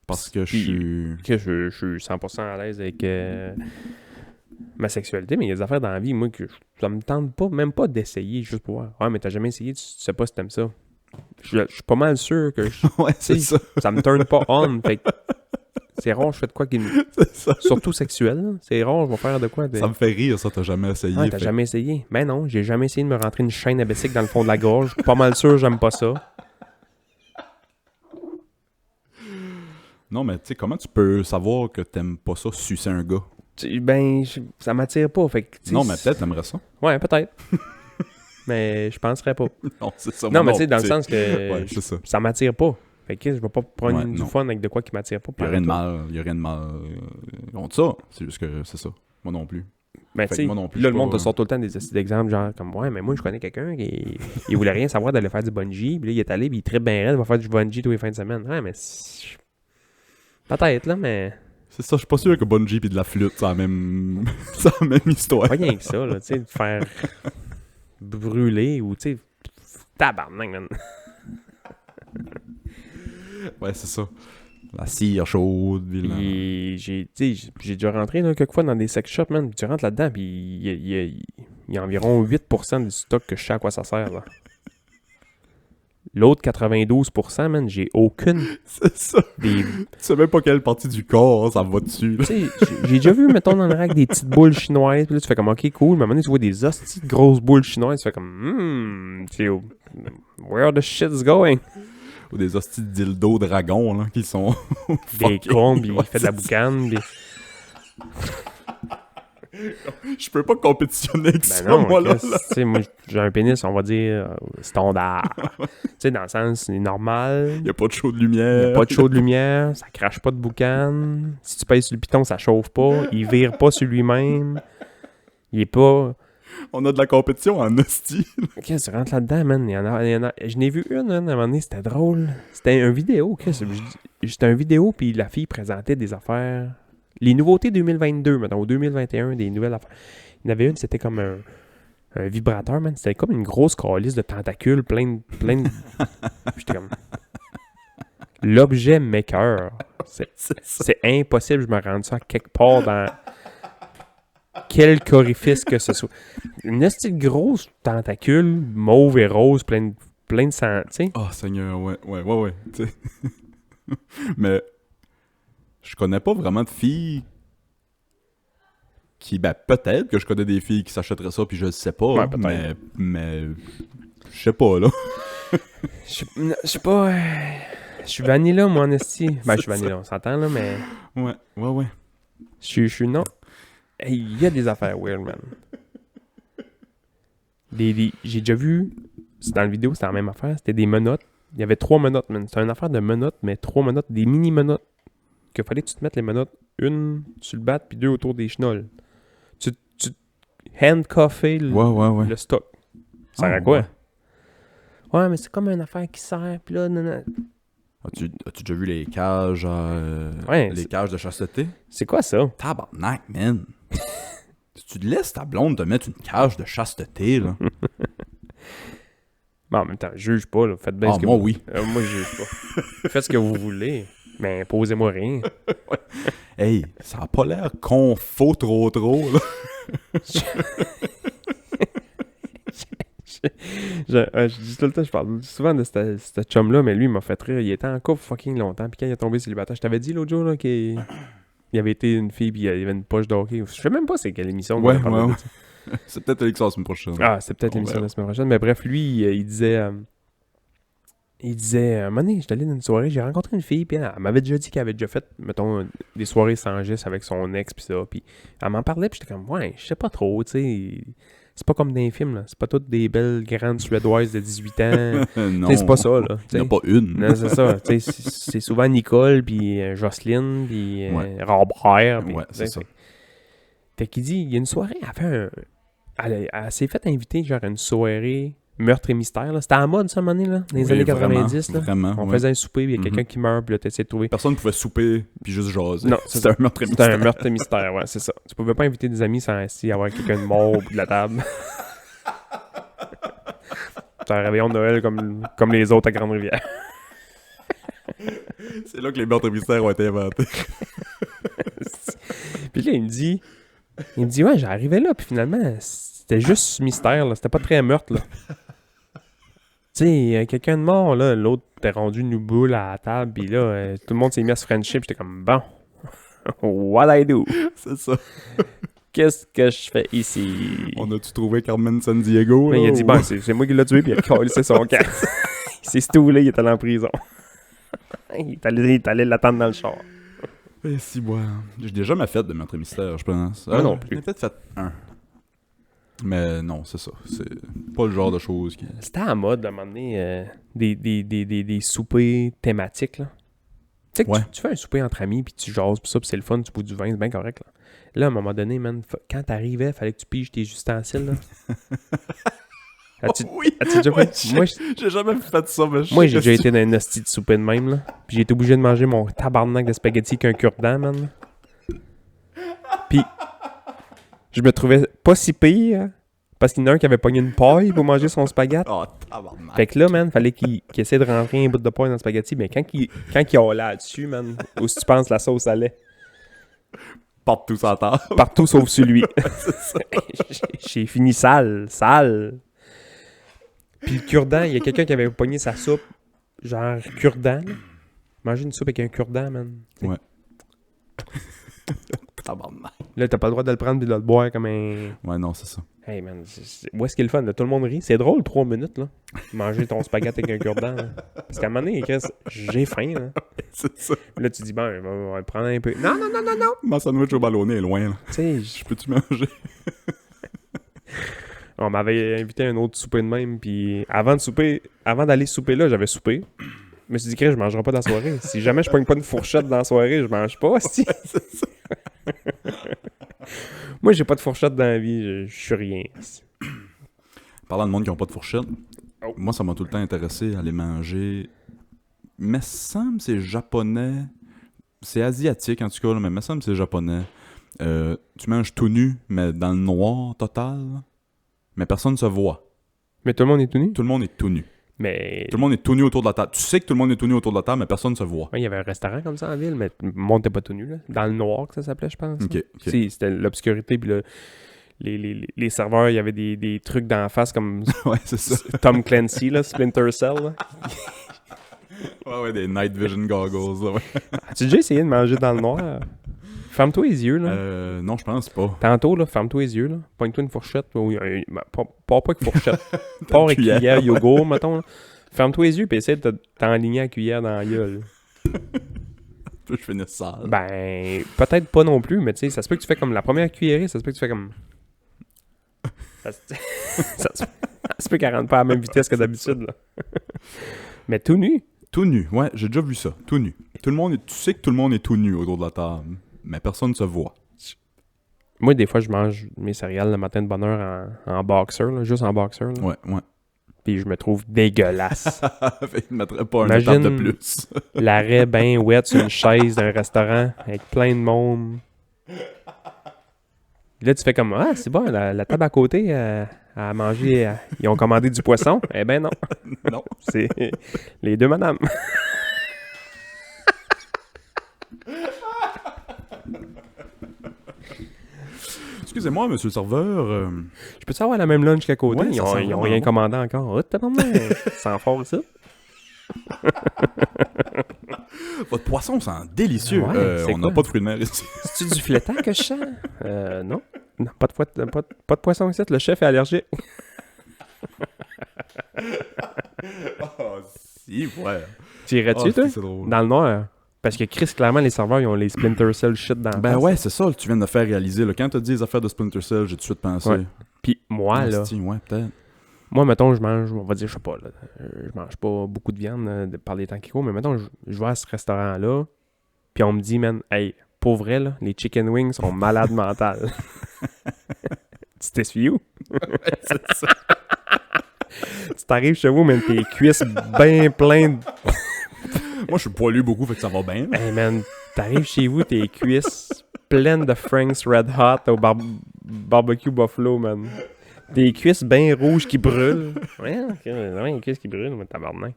Parce que je suis 100% à l'aise avec ma sexualité, mais il y a des affaires dans la vie, moi, que ça me tente pas, même pas d'essayer, juste pour voir. Ouais, mais t'as jamais essayé, tu sais pas si t'aimes ça. Je suis pas mal sûr que ouais, c'est ça. Ça me turn pas on, fait que c'est rare, je fais de quoi qui C'est ça. surtout sexuel, là. C'est rare, je vais faire de quoi de... Ça me fait rire, ça, t'as jamais essayé. Ouais, t'as jamais essayé. Ben non, j'ai jamais essayé de me rentrer une chaîne à bicycle dans le fond de la gorge. Je suis pas mal sûr, j'aime pas ça. Non, mais tu sais, comment tu peux savoir que t'aimes pas ça, sucer un gars? Ça m'attire pas, fait que... Non, mais peut-être t'aimerais ça. Ouais, peut-être. Mais je penserais pas. Non, c'est ça. Non, mais tu sais, dans le sens que ouais, c'est ça. ça m'attire pas. Fait que je vais pas prendre du non. fun avec de quoi qui m'attire pas. Il y a rien de mal contre ça. C'est juste que c'est ça. Moi non plus. Ben, tu sais, moi non plus, là, je le monde pas, te sort tout le temps des d'exemples, genre comme, ouais, mais moi, je connais quelqu'un qui il voulait rien savoir d'aller faire du bungee, puis là, il est allé, puis il trippe bien raide, il va faire du bungee tous les fins de semaine. Ouais, mais peut-être, là, mais... C'est ça, je suis pas sûr que bungee pis de la flûte, c'est la même histoire. Pas rien que ça, là, tu sais, de faire brûler ou, tu sais, tabarnak, man. Ouais, c'est ça. La cire chaude, vilain. Puis j'ai déjà rentré là, quelques fois dans des sex shops, man, puis tu rentres là-dedans, puis il y a environ 8% du stock que je sais à quoi ça sert, là. L'autre 92%, man, j'ai aucune... C'est ça. Tu sais même pas quelle partie du corps ça va dessus, là. Tu sais, j'ai déjà vu, mettons, dans le rack des petites boules chinoises, puis là, tu fais comme, OK, cool, mais à un moment donné, tu vois des hosties de grosses boules chinoises, tu fais comme, tu sais, where the shit's going? Ou des hosties de dildo dragons, là, qui sont... Des cons, pis il fait de la boucane, pis... Je peux pas compétitionner avec ça, non, moi, là. Tu sais, moi, j'ai un pénis, on va dire, standard. Tu sais, dans le sens, c'est normal. Y a pas de show de lumière. Y a pas de show de lumière, ça crache pas de boucan. Si tu pèses sur le piton, ça chauffe pas. Il vire pas sur lui-même. Il est pas... On a de la compétition en hostie. Ok, tu rentres là-dedans, man. Il y en a... Je n'ai vu une, hein, à un moment donné, c'était drôle. C'était une vidéo, c'était une vidéo, puis la fille présentait des affaires... Les nouveautés 2022, mettons, ou 2021, des nouvelles affaires. Il y en avait une, c'était comme un vibrateur, man. C'était comme une grosse calice de tentacules, plein de... J'étais comme... L'objet maker. C'est impossible, je me rends ça quelque part dans... Quelque orifice que ce soit. Une petite grosse tentacule, mauve et rose, plein de sang, tu sais. Oh, Seigneur, ouais. Tu sais. Mais... Je connais pas vraiment de filles qui... Ben, peut-être que je connais des filles qui s'achèteraient ça, puis je le sais pas. Ouais, mais... Je sais pas, là. Je sais pas... Je suis vanilla, moi, en esti. Ben, je suis vanilla, on s'entend, là, mais... Ouais. Je suis non. Il y a des affaires weird, man. J'ai déjà vu... C'est dans la vidéo, c'était la même affaire. C'était des menottes. Il y avait 3 menottes, man. C'était une affaire de menottes, mais 3 menottes, des mini-menottes. Qu'il fallait que tu te mettes les menottes, une sur le bat, puis 2 autour des chenolles. Tu handcuffais le stock. Ça sert à quoi? Ouais, mais c'est comme une affaire qui sert, puis là, non. As-tu déjà vu les cages les cages de chasteté? C'est quoi ça? Tabarnak, man! Si tu te laisses ta blonde te mettre une cage de chasteté, là... Bon, en même temps, je juge pas, là. Faites bien ce que moi, vous... oui. Moi, je juge pas. Faites ce que vous voulez. Mais imposez-moi rien. Hey, ça a pas l'air qu'on faut trop, là. Je dis tout le temps, je parle souvent de ce chum-là, mais lui, il m'a fait rire. Il était en couple fucking longtemps. Puis quand il est tombé célibataire, je t'avais dit l'autre jour là, qu'il avait été une fille, puis il y avait une poche de hockey. Je sais même pas c'est quelle émission. Ouais. C'est peut-être l'émission la semaine prochaine. Ah, c'est peut-être l'émission de la semaine prochaine. Mais bref, lui, il disait... un moment donné, j'étais allé dans une soirée, j'ai rencontré une fille, puis elle m'avait déjà dit qu'elle avait déjà fait, mettons, des soirées sans geste avec son ex, puis ça, puis elle m'en parlait, puis j'étais comme, ouais, je sais pas trop, tu sais, c'est pas comme dans les films, là, c'est pas toutes des belles grandes suédoises de 18 ans, non, c'est pas ça, là. Il n'y en a pas une. Non, c'est ça, tu sais, c'est souvent Nicole, puis Jocelyne, puis Robert, ouais, c'est ça. Fait qu'il dit, il y a une soirée, elle s'est fait inviter, genre, à une soirée... Meurtre et mystère, là. C'était à la mode, ça, à un moment donné, là, dans les années 90. Là. Vraiment, on faisait un souper, puis il y a quelqu'un qui meurt, puis là, t'essaies de trouver... Personne ne pouvait souper, puis juste jaser. Non, c'était un meurtre et mystère. C'était un meurtre et mystère, ouais, c'est ça. Tu pouvais pas inviter des amis sans essayer d'avoir quelqu'un de mort au bout de la table. C'était un réveillon de Noël comme les autres à Grande-Rivière. C'est là que les meurtres et mystères ont été inventés. Puis là, il me dit, ouais, j'arrivais là, puis finalement, c'était juste mystère, là. C'était pas très meurtre, là. Tu sais, quelqu'un de mort, là, l'autre t'es rendu une boule à la table, pis là, tout le monde s'est mis à se frencher, pis j'étais comme, bon, what I do? C'est ça. Qu'est-ce que je fais ici? On a-tu trouvé Carmen Sandiego, là? Il a dit, bon, c'est moi qui l'ai tué, pis il a collé son camp. Il s'est stoulé, il est allé en prison. il est allé l'attendre dans le char. Et si, moi, j'ai déjà ma fête de meurtre et mystère, je pense. Moi non plus. J'ai peut-être fait un. Mais non, c'est ça. C'est pas le genre de choses qui... C'était à la mode, à un moment donné, des soupers thématiques, là. Tu sais que tu fais un souper entre amis, puis tu jases, puis ça, puis c'est le fun, tu bois du vin, c'est bien correct, là. Là, à un moment donné, man, quand t'arrivais, fallait que tu piges tes ustensiles, là. As-tu déjà fait? Moi, j'ai jamais fait ça, mais moi, j'ai déjà été dans une hostie de souper de même, là. Puis j'ai été obligé de manger mon tabarnak de spaghetti qu'un cure-dent, man. Puis... je me trouvais pas si pire parce qu'il y en a un qui avait pogné une paille pour manger son spaghetti. Oh, tabarnak. Fait que là, man, fallait qu'il essaie de rentrer un bout de paille dans le spaghetti. Mais quand il a là-dessus, man, où tu penses la sauce allait? Partout sur la table. Partout sauf sur lui. J'ai fini sale. Puis le cure-dent, il y a quelqu'un qui avait pogné sa soupe, genre cure-dent. Manger une soupe avec un cure-dent, man. Ouais. Tabarnak. Là, t'as pas le droit de le prendre et de le boire comme un... Ouais, non, c'est ça. Hey, man, où est-ce qu'il est le fun? Là? Tout le monde rit. C'est drôle, 3 minutes, là. Manger ton spaghetti avec un cure-dent. Là. Parce qu'à un moment donné, Chris, j'ai faim, là. C'est ça. Là, tu dis, bon, on va le prendre un peu. Non, non, non, non, non! Ma sandwich au ballonné est loin, là. Tu sais, Je peux-tu manger? on m'avait invité à un autre souper de même, puis avant d'aller souper là, j'avais soupé. Je me suis dit, Chris, je mangerai pas dans la soirée. Si jamais je pogne pas une fourchette dans la soirée, je mange pas, si. Moi, j'ai pas de fourchette dans la vie, je suis rien. Parlant de monde qui n'ont pas de fourchette, Oh. moi, ça m'a tout le temps intéressé à aller manger. Mais semble c'est japonais. C'est asiatique, en tout cas, là, mais me semble c'est japonais. Tu manges tout nu, mais dans le noir total. Mais personne ne se voit. Mais tout le monde est tout nu? Tout le monde est tout nu. Mais... Tout le monde est tout nu autour de la table. Tu sais que tout le monde est tout nu autour de la table, mais personne ne se voit. Ouais, il y avait un restaurant comme ça en ville, mais le monde n'était pas tout nu, là. Dans le noir, que ça s'appelait, je pense. Ok. Si, c'était l'obscurité, puis les serveurs, il y avait des trucs d'en face comme Ouais, c'est ça. Tom Clancy, là, Splinter Cell. Là. Ouais, des night vision goggles. Là, ouais. As-tu déjà essayé de manger dans le noir? Ferme-toi les yeux, là. Non, je pense pas. Tantôt, là, ferme-toi les yeux, là. Pogne-toi une fourchette. Pas avec fourchette. Pas avec cuillère yogourt, mettons. Là. Ferme-toi les yeux et essaie de t'enligner la cuillère dans la gueule. Je finis sale. Ben, peut-être pas non plus, mais tu sais, ça se peut que tu fais comme la première cuillerée, ça se peut que tu fais comme... ça se peut qu'elle rentre pas à la même vitesse que d'habitude, là. Mais tout nu. Tout nu, ouais, j'ai déjà vu ça. Tout nu. Tout le monde tu sais que tout le monde est tout nu autour de la table, mais personne ne se voit. Moi, des fois, je mange mes céréales le matin de bonne heure en boxer, là, juste en boxer. Là. Ouais. Puis je me trouve dégueulasse. Fait qu'il ne mettrait pas une étape de plus. L'arrêt bien wet sur une chaise d'un restaurant avec plein de monde. Là, tu fais comme, ah, c'est bon, la table à côté à manger, ils ont commandé du poisson. Eh ben non. Non. C'est les deux madames. Excusez-moi, monsieur le serveur. Je peux-tu avoir la même lunch qu'à côté? Ouais, ils ont rien vraiment commandé encore. Oh, t'as sans fort ça. Votre poisson sent délicieux. Ouais, c'est on n'a quoi? pas de fruits de mer ici. C'est-tu du filetant que je sens? Non. Non, pas de poisson ici. Le chef est allergique. Oh, si, ouais. Tu irais-tu, toi? C'est drôle. Dans le noir? Parce que Chris, clairement, les serveurs, ils ont les Splinter Cell shit dans la Ben face. ouais, c'est ça que tu viens de me faire réaliser. Là. Quand tu as dit les affaires de Splinter Cell, j'ai tout de suite pensé. Ouais. Puis moi, là... Ouais, peut-être. Moi, mettons, je mange, on va dire, je sais pas, là, je mange pas beaucoup de viande par les temps qui courent, mais mettons, je vais à ce restaurant-là, puis on me dit, man, hey, pour vrai, là, les chicken wings sont malades mentales. Tu t'essuies où? C'est ça. Tu t'arrives chez vous, man, tes cuisses bien pleines. Moi, je suis poilu beaucoup, fait que ça va bien. Hey, man, t'arrives chez vous, tes cuisses pleines de Frank's Red Hot au barbecue buffalo, man. Des cuisses bien rouges qui brûlent. Ouais, une cuisse qui brûle, mais tabarnak.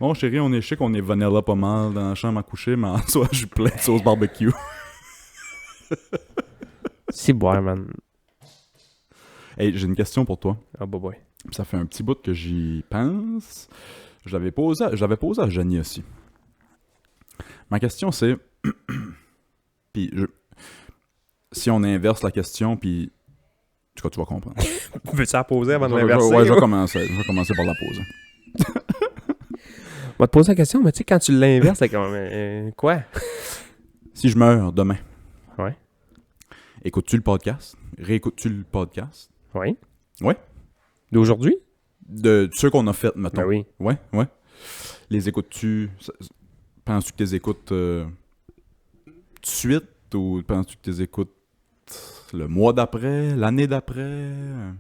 Bon, chérie, on est chic, on est vanilla pas mal dans la chambre à coucher, mais en soi, je suis plein de sauce barbecue. C'est boire, man. Hey, j'ai une question pour toi. Ah, bah, boy. Ça fait un petit bout que j'y pense. J'avais posé à Janie aussi. Ma question, c'est... puis, si on inverse la question, puis... En tout cas, tu vas comprendre. Veux-tu la poser avant de l'inverser? Ouais, je vais commencer par la poser. On va te poser la question, mais tu sais, quand tu l'inverses, c'est comme... quoi? Si je meurs demain... Ouais. Écoutes-tu le podcast? Réécoutes-tu le podcast? Oui. Ouais. D'aujourd'hui? De ceux qu'on a fait, mettons. Ben oui. Ouais. Les écoutes-tu... Penses-tu que tu les écoutes tout de suite? Ou penses-tu que tu les écoutes le mois d'après? L'année d'après?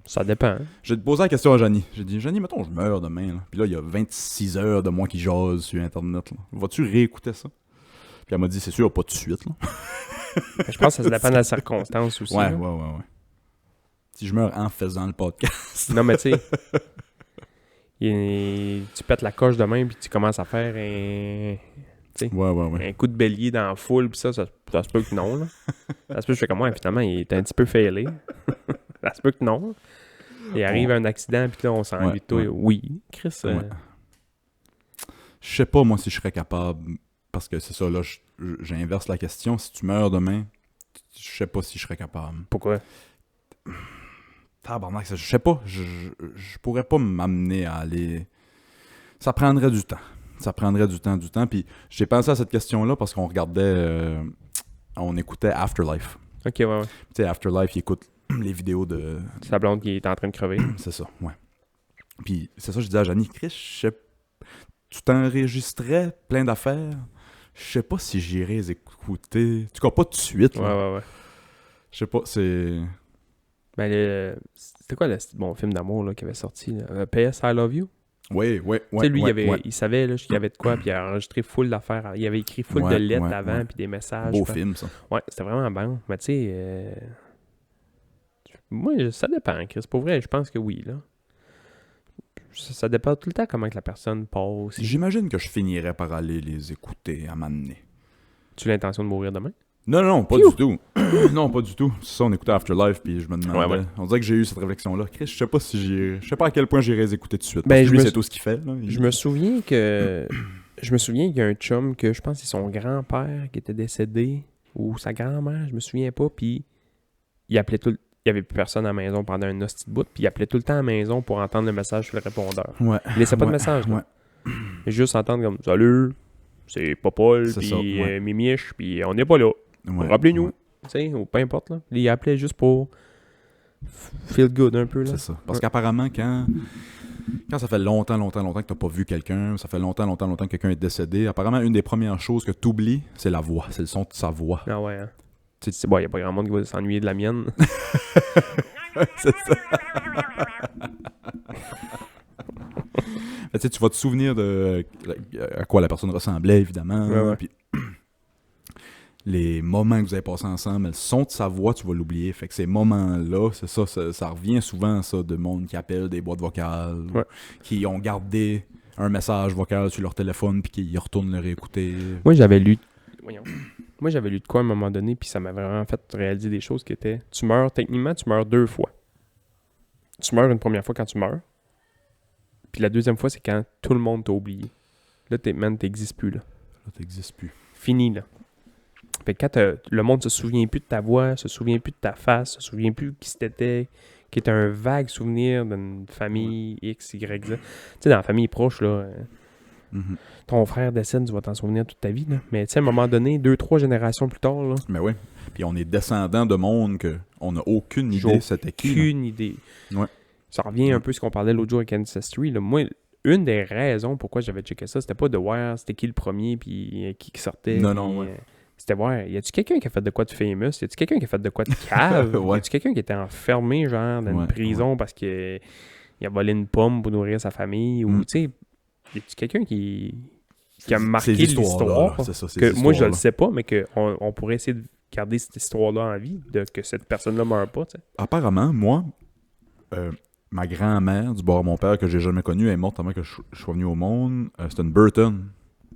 Ça dépend. Hein? J'ai posé la question à Janie. J'ai dit, Janie, mettons, je meurs demain. Là. Puis là, il y a 26 heures de moi qui jase sur Internet. Là. Vas-tu réécouter ça? Puis elle m'a dit, c'est sûr, pas tout de suite. Là. Je pense que ça dépend de la circonstance aussi. Ouais. Là. Ouais. Si je meurs en faisant le podcast. Non, mais tu sais, tu pètes la coche demain puis tu commences à faire un coup de bélier dans la foule, puis ça se peut que non. Là. Ça se peut que je fais comme moi, finalement, il est un petit peu failé. Ça se peut que non. Il arrive un accident, puis là, on s'ennuie de toi. Oui, Chris. Je sais pas, moi, si je serais capable, parce que c'est ça, là, j'inverse la question. Si tu meurs demain, Je sais pas si je serais capable. Pourquoi? Tabarnak, je sais pas. Je pourrais pas m'amener à aller... Ça prendrait du temps. Ça prendrait du temps. Puis j'ai pensé à cette question-là parce qu'on regardait... on écoutait Afterlife. Ok, ouais. Tu sais, Afterlife, il écoute les vidéos de... Sa blonde qui est en train de crever. C'est ça, ouais. Puis c'est ça, je disais à Janie, Chris, tu t'enregistrais plein d'affaires. Je sais pas si j'irais les écouter. En tout cas, pas tout de suite. Là. Ouais. Je sais pas, c'est... Ben, c'était quoi le bon film d'amour là, qui avait sorti? Là? PS I Love You? Oui. Tu sais, lui, il savait là, qu'il y avait de quoi, puis il a enregistré full d'affaires. Il avait écrit full de lettres avant, puis des messages. Beau film, ça. Ouais, c'était vraiment bon. Mais tu sais, moi, ça dépend, Chris. Pour vrai, je pense que oui, là. Ça dépend tout le temps comment que la personne passe. J'imagine que je finirais par aller les écouter à m'amener. Tu as l'intention de mourir demain? Non, pas du tout. Non, pas du tout. C'est ça, on écoutait Afterlife, puis je me demandais... Ouais. On dirait que j'ai eu cette réflexion-là. Chris, je sais pas si je sais pas à quel point j'irais les écouter tout de suite. Ben, parce que lui, c'est tout ce qu'il fait. Là. Je me souviens qu'il y a un chum que je pense que c'est son grand-père qui était décédé, ou sa grand-mère, je me souviens pas, puis il appelait il y avait plus personne à la maison pendant un hostie de bout, puis il appelait tout le temps à la maison pour entendre le message sur le répondeur. Ouais. Il laissait pas de message, là. Ouais. Juste entendre comme « Salut, c'est Paul, puis Mimiche, puis on n'est pas là. Rappelez-nous. Ouais. » Tu sais, ou peu importe, là. Il appelait juste pour feel good un peu, là. C'est ça. Parce qu'apparemment, quand ça fait longtemps que t'as pas vu quelqu'un, ça fait longtemps que quelqu'un est décédé, apparemment, une des premières choses que t'oublies, c'est la voix. C'est le son de sa voix. Ah ouais, hein. C'est bon, il n'y a pas grand monde qui va s'ennuyer de la mienne. C'est ça. Tu vas te souvenir de à quoi la personne ressemblait, évidemment. Ouais. Puis, les moments que vous avez passés ensemble, le son de sa voix, tu vas l'oublier. Fait que ces moments-là, c'est ça revient souvent, ça, de monde qui appelle des boîtes vocales, qui ont gardé un message vocal sur leur téléphone, puis qui retournent le réécouter. Moi, j'avais lu de quoi à un moment donné, puis ça m'a vraiment fait réaliser des choses qui étaient... Techniquement, tu meurs 2 fois. Tu meurs une première fois quand tu meurs, puis la deuxième fois, c'est quand tout le monde t'a oublié. Là, t'existes plus, là. Là, t'existes plus. Fini, là. Fait que quand le monde se souvient plus de ta voix, se souvient plus de ta face, se souvient plus qui c'était, qui est un vague souvenir d'une famille X, Y, Z. Tu sais, dans la famille proche, là... Ton frère décède, tu vas t'en souvenir toute ta vie, là. Mais tu sais, à un moment donné, 2-3 générations plus tard, là... Mais oui. Puis on est descendant de monde qu'on n'a aucune idée c'était qui. Aucune idée. Ouais. Ça revient un peu à ce qu'on parlait l'autre jour avec Ancestry, là. Moi, une des raisons pourquoi j'avais checké ça, c'était pas de voir c'était qui le premier, puis qui sortait. Non. C'était voir, y a-tu quelqu'un qui a fait de quoi de famous? Y a-tu quelqu'un qui a fait de quoi de cave? Y a-tu quelqu'un qui était enfermé, genre, dans une prison parce qu'il a volé une pomme pour nourrir sa famille? Ou, tu sais... Y a-tu quelqu'un qui a marqué l'histoire? C'est ça, que moi, je le sais pas, mais qu'on pourrait essayer de garder cette histoire-là en vie, que cette personne-là meure pas, tu sais. Apparemment, moi, ma grand-mère du bord de mon père, que j'ai jamais connue, elle est morte avant que je sois venu au monde. C'était une Burton.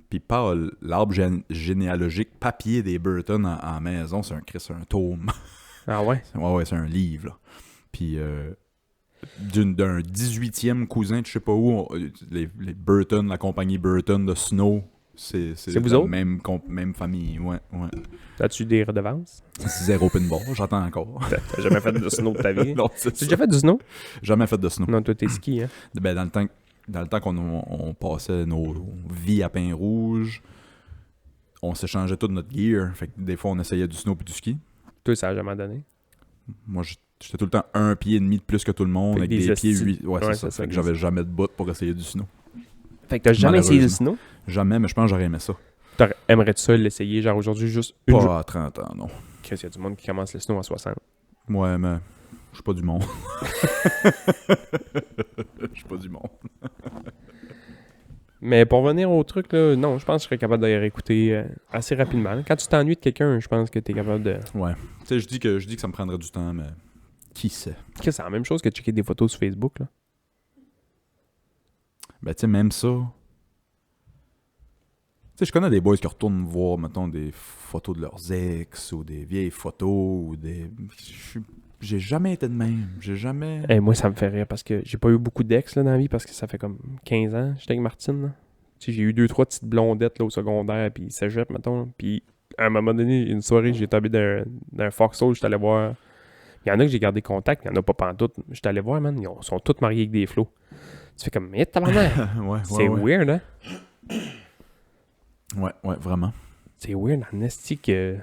Puis pas l'arbre généalogique papier des Burton en maison, c'est un tome. Ah ouais? Ouais, c'est un livre, là. Puis... d'un 18e cousin de je sais pas où, les Burton, la compagnie Burton de Snow, c'est vous autres? Même famille, ouais. As-tu des redevances? 0 pinball, j'attends encore. T'as jamais fait de snow de ta vie? Non, tu as déjà fait du snow? Jamais fait de snow. Non, toi t'es ski, hein? Ben, dans le temps qu'on passait nos vies à pain rouge, on s'échangeait tout notre gear, fait que des fois on essayait du snow puis du ski. Toi, ça a jamais donné? Moi, j'étais tout le temps 1 pied et demi de plus que tout le monde, avec des pieds 8. Ouais, c'est ça. Fait que j'avais jamais de bout pour essayer du snow. Fait que t'as jamais essayé du snow? Jamais, mais je pense que j'aurais aimé ça. Aimerais-tu ça l'essayer, genre aujourd'hui, juste pas à 30 ans, non. Chris, y a du monde qui commence le snow à 60. Ouais, mais je suis pas du monde. Je suis pas du monde. Mais pour revenir au truc, là, non, je pense que je serais capable de réécouter assez rapidement. Quand tu t'ennuies de quelqu'un, je pense que t'es capable de... Ouais. Tu sais, je dis que ça me prendrait du temps, mais qui sait? C'est la même chose que de checker des photos sur Facebook, là. Ben, tu sais, même ça... Tu sais, je connais des boys qui retournent voir, mettons, des photos de leurs ex, ou des vieilles photos, ou des... J'ai jamais été de même. J'ai jamais... Moi, ça me fait rire parce que j'ai pas eu beaucoup d'ex là, dans la vie parce que ça fait comme 15 ans j'étais avec Martine. Là. Tu sais, j'ai eu 2-3 petites blondettes là, au secondaire puis cégep, mettons. Puis À un moment donné, une soirée, j'ai tombé d'un foxhole, j'étais allé voir. Il y en a que j'ai gardé contact, il y en a pas pantoute. J'étais allé voir, man, ils sont tous mariés avec des flots. Tu fais comme, mais tabarnak! C'est weird, hein? Ouais, vraiment. C'est weird, en esti que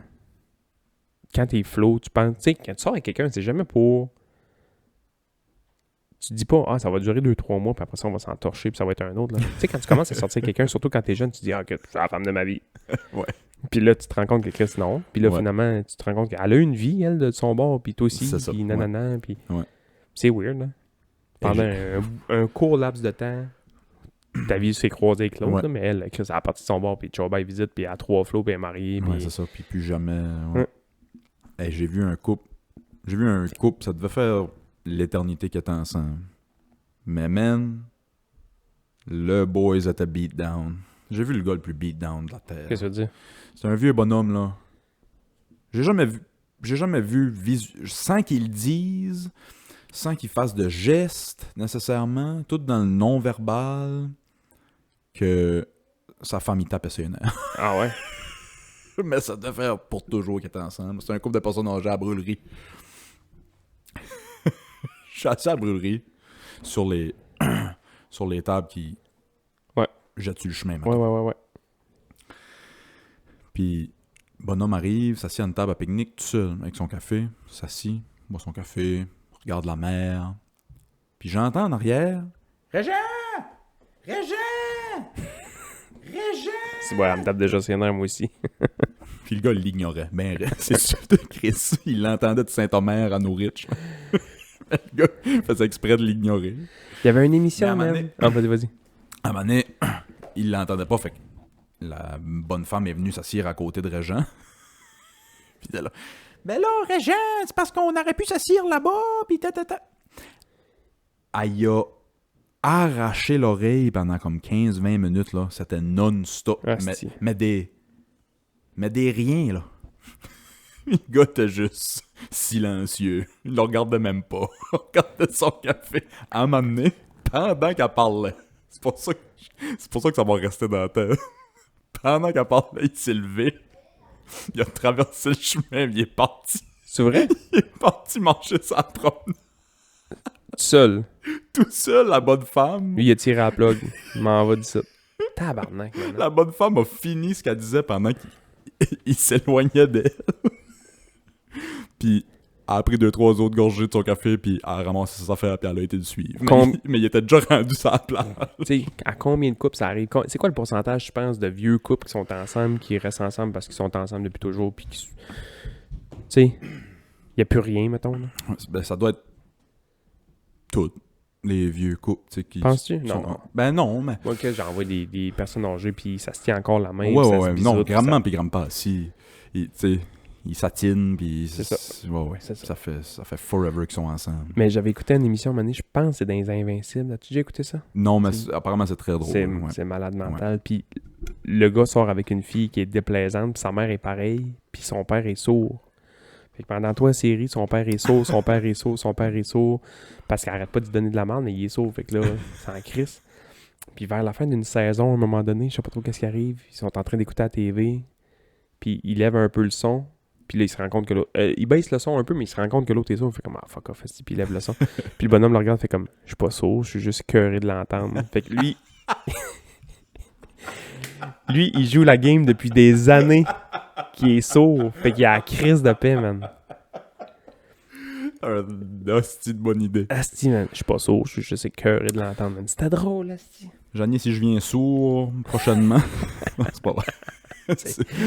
quand t'es flow, tu penses, tu sais, quand tu sors avec quelqu'un, c'est jamais pour. Tu te dis pas, ah, ça va durer 2-3 mois, puis après ça, on va s'entorcher, puis ça va être un autre. Tu sais, quand tu commences à sortir avec quelqu'un, surtout quand t'es jeune, tu te dis, ah, ok, c'est la femme de ma vie. Ouais. Puis là, tu te rends compte que Chris, non. Puis là, finalement, tu te rends compte qu'elle a une vie, elle, de son bord, puis toi aussi, puis nanana, puis... Ouais. C'est weird, hein? Pendant un court laps de temps, ta vie s'est croisée avec l'autre, là, mais elle, Chris, elle a parti de son bord, puis Choba, elle visite, puis elle a 3 flots, puis elle est mariée. Ouais, c'est ça, puis plus jamais... Ouais. Hey, j'ai vu un couple, ça devait faire l'éternité qu'ils étaient ensemble. Mais man, le boys était beat down. J'ai vu le gars le plus beat down de la terre. Qu'est-ce que ça veut dire? C'est un vieux bonhomme, là. J'ai jamais vu sans qu'ils le disent, sans qu'ils fassent de gestes, nécessairement, tout dans le non-verbal, que sa femme, il tapait ses nerfs. Ah ouais? Mais ça devait faire pour toujours qu'ils étaient ensemble. C'est un couple de personnes âgées à la brûlerie. Je suis assis à la brûlerie, sur les tables qui jettent sur le chemin. Maintenant. Ouais. Puis, bonhomme arrive, s'assied à une table à pique-nique tout seul, avec son café, s'assit, boit son café, regarde la mer. Puis j'entends en arrière... Régent! C'est bon, elle me tape déjà ses nerfs, moi aussi. Puis le gars l'ignorait. Ben, c'est sûr de Chris. Il l'entendait de Saint-Omer à Norwich. Le gars faisait exprès de l'ignorer. Il y avait une émission, même. Ah, vas-y. À un moment donné, il l'entendait pas, fait que la bonne femme est venue s'assier à côté de Régent. Puis elle là, ben là, Régent, c'est parce qu'on aurait pu s'assier là-bas, pis ta. Elle a arraché l'oreille pendant comme 15-20 minutes, là. C'était non-stop. Mais des riens, là. Le gars était juste silencieux. Il le regardait même pas. Il regardait son café à un moment donné, pendant qu'elle parlait. C'est pour ça que ça va rester dans la tête. Pendant qu'elle parlait, il s'est levé. Il a traversé le chemin, il est parti. C'est vrai? Il est parti marcher sa promenade. Seul. Tout seul, la bonne femme. Lui, il a tiré à la plug. Il m'en va d'ici. Tabarnak, maintenant. La bonne femme a fini ce qu'elle disait pendant qu'il s'éloignait d'elle. Puis, elle a pris 2-3 autres gorgées de son café, puis elle a ramassé ses affaires, puis elle a été le suivre. Mais il était déjà rendu sur la place. Tu sais, à combien de couples ça arrive? C'est quoi le pourcentage, je pense, de vieux couples qui sont ensemble, qui restent ensemble parce qu'ils sont ensemble depuis toujours, puis qui... Tu sais, il n'y a plus rien, mettons. Là. Ben, ça doit être tous les vieux couples, tu sais, qui... Penses-tu? Non. Ben non, mais... Moi, que j'envoie des personnes âgées, puis ça se tient encore la main. Ouais. Non, grandement puis grand-pas. Si, tu sais... Ils satinent, puis... C'est ça. Ouais. Ça fait forever qu'ils sont ensemble. Mais j'avais écouté une émission, Mané, je pense que c'est dans Les Invincibles. As-tu déjà écouté ça? Non, mais apparemment, c'est très drôle. C'est malade mental. Puis le gars sort avec une fille qui est déplaisante, puis sa mère est pareille, puis son père est sourd. Fait que pendant 3 séries, son père est sourd, parce qu'il arrête pas de lui donner de la merde, mais il est sourd. Fait que là, c'est en crisse. Puis vers la fin d'une saison, à un moment donné, je sais pas trop qu'est-ce qui arrive, ils sont en train d'écouter la TV, puis il lève un peu le son. Puis là, il se rend compte que l'autre... il baisse le son un peu, mais il se rend compte que l'autre est sourd. Il fait comme, ah, fuck off, puis il lève le son. Puis le bonhomme le regarde, fait comme, je suis pas sourd, je suis juste cœuré de l'entendre. Fait que lui... lui, il joue la game depuis des années qu'il est sourd. Fait qu'il a la crise de paix, man. Asti de bonne idée. Asti, man, je suis pas sourd, je suis juste cœuré de l'entendre, man. C'était drôle, Asti. J'en ai si je viens sourd prochainement. C'est pas vrai.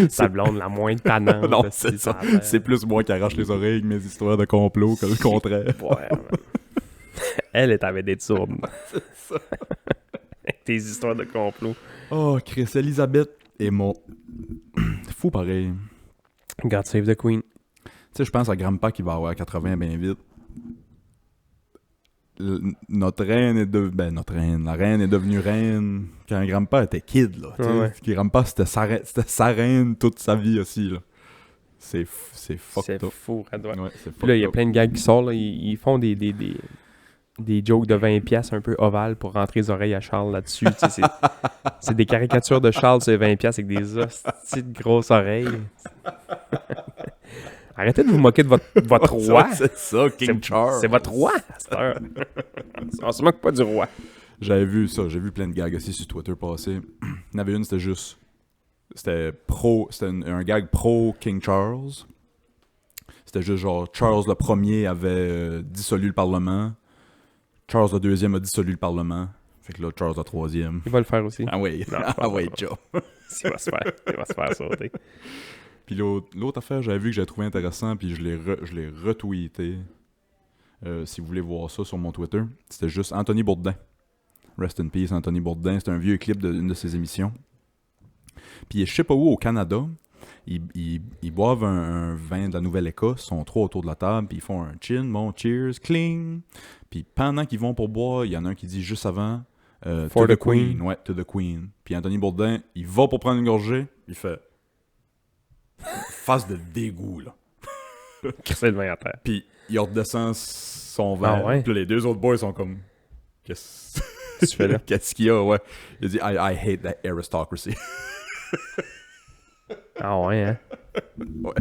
Sa blonde la moins tannante. Non, c'est ça. C'est plus moi qui arrache les oreilles avec mes histoires de complot que le contraire. Ouais, elle avait des sourde. C'est ça. Tes histoires de complot. Oh, Chris, Elisabeth est mon... Fou pareil. God save the Queen. Tu sais, je pense à Grandpa qui va avoir 80 bien vite. La reine est devenue reine quand Grandpa était kid, là. Ouais. Grandpa, c'était sa reine toute sa vie aussi, là. C'est fucked up. C'est fou, Redouane. Ouais, c'est fucked Puis là, il y a up. plein de gars qui sortent, là, ils font des des jokes de 20$ un peu ovales pour rentrer les oreilles à Charles là-dessus. Tu sais, c'est des caricatures de Charles sur 20$ avec des hosties de grosses oreilles. Arrêtez de vous moquer de votre roi. C'est ça, King Charles. C'est votre roi à cette heure. On se moque pas du roi. J'avais vu ça, j'ai vu plein de gags aussi sur Twitter passer. Il y en avait une, c'était juste... C'était un gag pro King Charles. C'était juste genre, Charles le premier avait dissolu le Parlement. Charles le deuxième a dissolu le Parlement. Fait que là, Charles le troisième. Il va le faire aussi. Ah oui, Non, ah oui, Joe. Il va se faire sauter. Puis l'autre affaire, j'avais vu que j'avais trouvé intéressant, puis je l'ai retweeté. Si vous voulez voir ça sur mon Twitter. C'était juste Anthony Bourdain. Rest in peace, Anthony Bourdain. C'est un vieux clip d'une de ses émissions. Puis je sais pas où, au Canada, ils boivent un vin de la Nouvelle-Écosse, ils sont trois autour de la table, puis ils font un chin, bon, cheers, cling. Puis pendant qu'ils vont pour boire, il y en a un qui dit juste avant, For to the Queen. Ouais, to the Queen. Puis Anthony Bourdain, il va pour prendre une gorgée, il fait face de dégoût, là. Crisser le vin à terre. Puis il redescend son verre, Ah ouais? puis là, les deux autres boys sont comme, qu'est-ce que tu fais là? Qu'est-ce qu'il y a, ouais. Il dit, I hate that aristocracy. Ah ouais, hein? Ouais.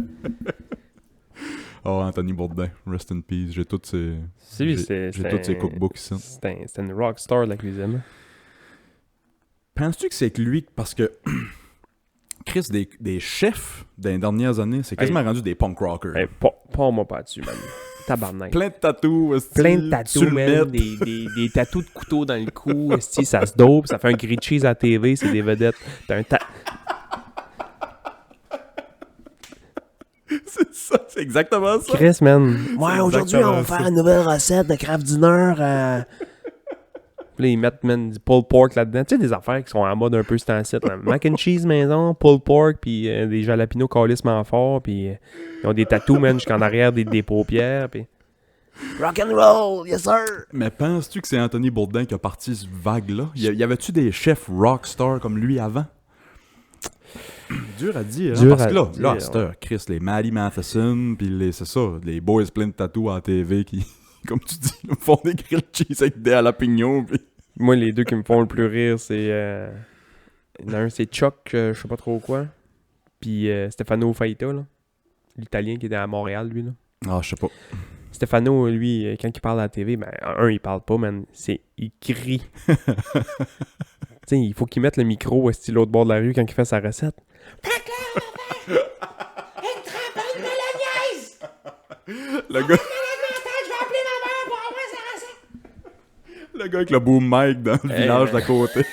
Oh, Anthony Bourdain, rest in peace. J'ai toutes ses... J'ai tous ses cookbooks ici. C'était une rockstar de la cuisine. Penses-tu que c'est que lui, parce que Chris, des chefs dans les dernières années, c'est quasiment rendu des punk rockers. Hey, pas pas dessus, man. Tabarnak. Plein de tatous. Plein de tatous, man. Des tatous de couteau dans le cou. Esti, ça se dope. Ça fait un grilled cheese à la TV. C'est des vedettes. T'as un C'est ça, c'est exactement ça. Chris, man. Ouais, aujourd'hui, on va faire une nouvelle recette de craft dinner. Puis là, ils mettent, man, du pulled pork là-dedans. Tu sais, des affaires qui sont en mode un peu stand-site. Mac and cheese maison, pulled pork, puis des jalapenos calissement forts, puis ils ont des tatous, man, jusqu'en arrière des paupières, puis... Rock and roll, yes sir! Mais penses-tu que c'est Anthony Bourdain qui a parti cette vague-là? Y avait-tu des chefs rockstars comme lui avant? Dur à dire, hein? Parce que là, c'est Chris, les Maddie Matheson, puis c'est ça, les boys plein de tatous à la TV qui, comme tu dis, me font des grilled cheese avec des jalapenos. Puis... Moi, les deux qui me font le plus rire, c'est... Il y en a un, c'est Chuck, je sais pas trop quoi, puis Stefano Faita, là, l'Italien qui était à Montréal, lui, là. Ah, je sais pas. Stefano, lui, quand il parle à la TV, ben, il parle pas, man, il crie. Tu sais, il faut qu'il mette le micro à l'autre bord de la rue quand il fait sa recette. Le gars... Le gars avec le boom mic dans le village d'à côté.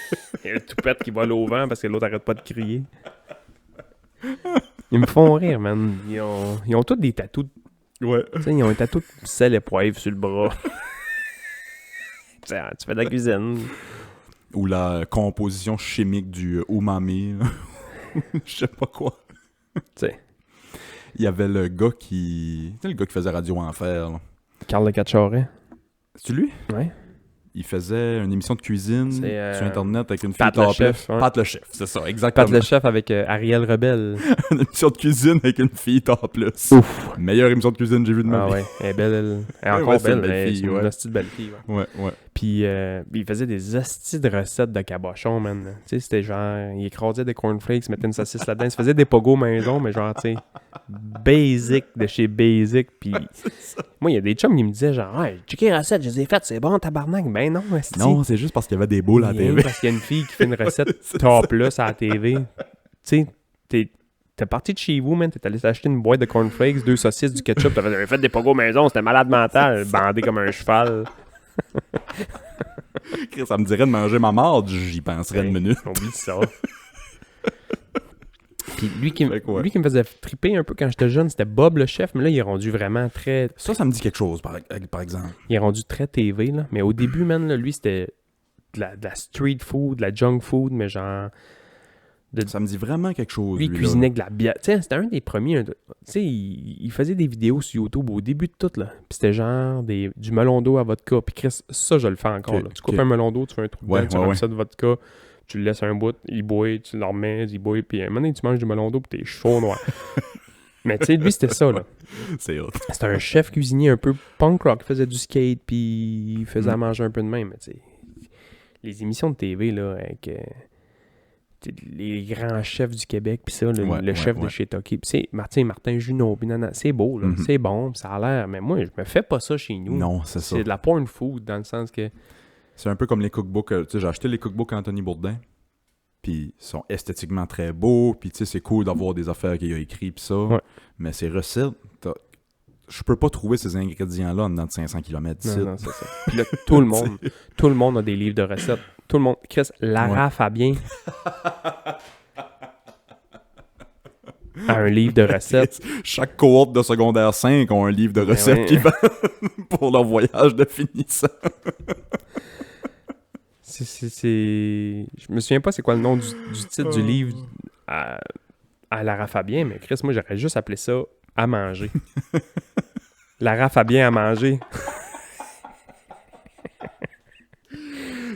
Il y a le toupette qui vole au vent parce que l'autre arrête pas de crier. Ils me font rire, man. Ils ont tous des tatous. Ouais. Tu sais, ils ont un tatou de sel et poivre sur le bras. Tu fais de la cuisine. Ou la composition chimique du umami. Je sais pas quoi. Tu sais. Il y avait le gars qui... Tu sais, le gars qui faisait Radio Enfer, là. Carl Le Cacciore. C'est-tu lui? Ouais. Il faisait une émission de cuisine sur Internet avec une fille Pat le chef. Ouais. Pat le chef, c'est ça, exactement. Pat le chef avec Ariel Rebelle. Une émission de cuisine avec une fille topless. Ouf. Meilleure émission de cuisine que j'ai vue de ma vie. Ah ouais, elle est belle. Elle est encore Ouais, c'est une belle. belle fille, C'est une ouais. hostie de belle fille. Ouais. Ouais. Puis il faisait des hosties de recettes de cabochon, man. Tu sais, c'était genre, il écrasait des cornflakes, mettait une saucisse là-dedans. Il se faisait des pogos maison, mais genre, tu sais, basic de chez Basic. Puis moi, il y a des chums qui me disaient genre, ouais, checker les recettes, je les ai faites, c'est bon, tabarnak. Ben non, esti. Non, c'est juste parce qu'il y avait des boules à la TV. Parce qu'il y a une fille qui fait une recette topless à la TV. Tu sais, t'es parti de chez vous, man, t'es allé t'acheter une boîte de cornflakes, 2 saucisses, du ketchup, t'avais fait des pogos maison, c'était malade mental, bandé comme un cheval. Ça me dirait de manger ma marde, j'y penserais une minute. Oublie ça. Puis lui qui me faisait triper un peu quand j'étais jeune, c'était Bob le chef, mais là, il est rendu vraiment très... Ça me dit quelque chose, par exemple. Il est rendu très TV, là. Mais au début, man, là, lui, c'était de la street food, de la junk food, mais genre... Ça me dit vraiment quelque chose, lui, il cuisinait avec de la bière. Tu sais, c'était un des premiers... Tu sais, il faisait des vidéos sur YouTube au début de tout, là. Puis c'était genre du melon d'eau à vodka. Puis Chris, ça, je le fais encore, là. Tu coupes un melon d'eau, tu fais un trou dedans, tu remets ça de vodka, tu le laisses un bout, il boit, tu le remets, il boit, puis à un moment donné, tu manges du melon d'eau, puis t'es chaud noir. Mais tu sais, lui, c'était ça, là. C'est hot. C'était un chef cuisinier un peu punk rock. Il faisait du skate, puis il faisait à manger un peu de même. Mais tu sais, les émissions de TV, là, avec les grands chefs du Québec, puis ça, le chef de chez Toki. Puis c'est Martin Junot, puis c'est beau, là. C'est bon, ça a l'air. Mais moi, je me fais pas ça chez nous. Non, c'est ça. C'est de la porn food, dans le sens que... C'est un peu comme les cookbooks. Tu sais, j'ai acheté les cookbooks Anthony Bourdain. Puis ils sont esthétiquement très beaux. Puis tu sais, c'est cool d'avoir des affaires qu'il a écrites. Puis ça. Ouais. Mais ces recettes, je peux pas trouver ces ingrédients-là en dedans de 500 km d'ici. Non, c'est ça. Puis là, tout le monde a des livres de recettes. Tout le monde. Chris, Lara Fabien a un livre de recettes. Chaque cohorte de secondaire 5 ont un livre de recettes qui va pour leur voyage de finissant. Je me souviens pas c'est quoi le nom du titre du livre à Lara Fabien, mais Chris, moi, j'aurais juste appelé ça « À manger ». Lara Fabien à manger.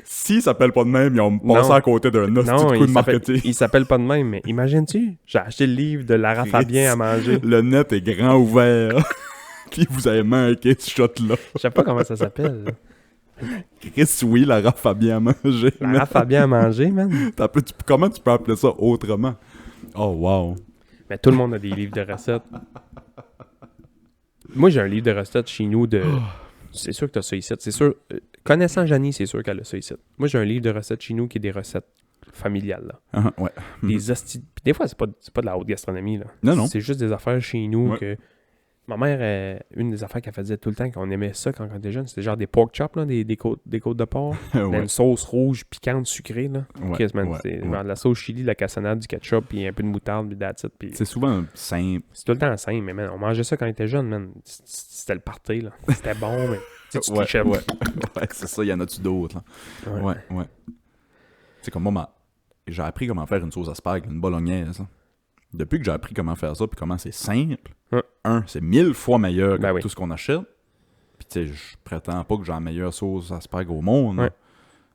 S'il s'appelle pas de même, ils ont passé à côté d'un hostie coup de marketing. Il s'appelle pas de même, mais imagines-tu, j'ai acheté le livre de Lara Fabien à manger. Le net est grand ouvert. Puis vous avez manqué ce shot-là. Je sais pas comment ça s'appelle. Chris, oui, Lara Fabien à manger. Lara Fabien à manger, man. Comment tu peux appeler ça autrement? Oh, wow. Mais tout le monde a des livres de recettes. Moi, j'ai un livre de recettes chez nous de... C'est sûr que t'as ça ici. C'est sûr... Connaissant Janie, c'est sûr qu'elle a ça ici. Moi, j'ai un livre de recettes chez nous qui est des recettes familiales, là. Ouais. Des hosties... Des fois, c'est pas de la haute gastronomie, là. Non. C'est juste des affaires chez nous que... Ma mère, une des affaires qu'elle faisait tout le temps quand on aimait ça quand on était jeune, c'était genre des pork chops, là, des côtes de porc. Une sauce rouge piquante sucrée, là. C'est genre de la sauce chili, de la cassonade, du ketchup, puis un peu de moutarde, puis that's it. Puis... C'est souvent simple. C'est tout le temps simple, mais man, on mangeait ça quand on était jeune, man. C'était le party, là. C'était bon, mais tu trichais. Ouais, c'est ça, il y en a-tu d'autres, là. Ouais. C'est comme moi, j'ai appris comment faire une sauce à spag, une bolognaise, hein. Depuis que j'ai appris comment faire ça, puis comment c'est simple, c'est 1000 fois meilleur que tout ce qu'on achète. Puis tu sais, je prétends pas que j'ai la meilleure sauce à spag au monde. Ouais.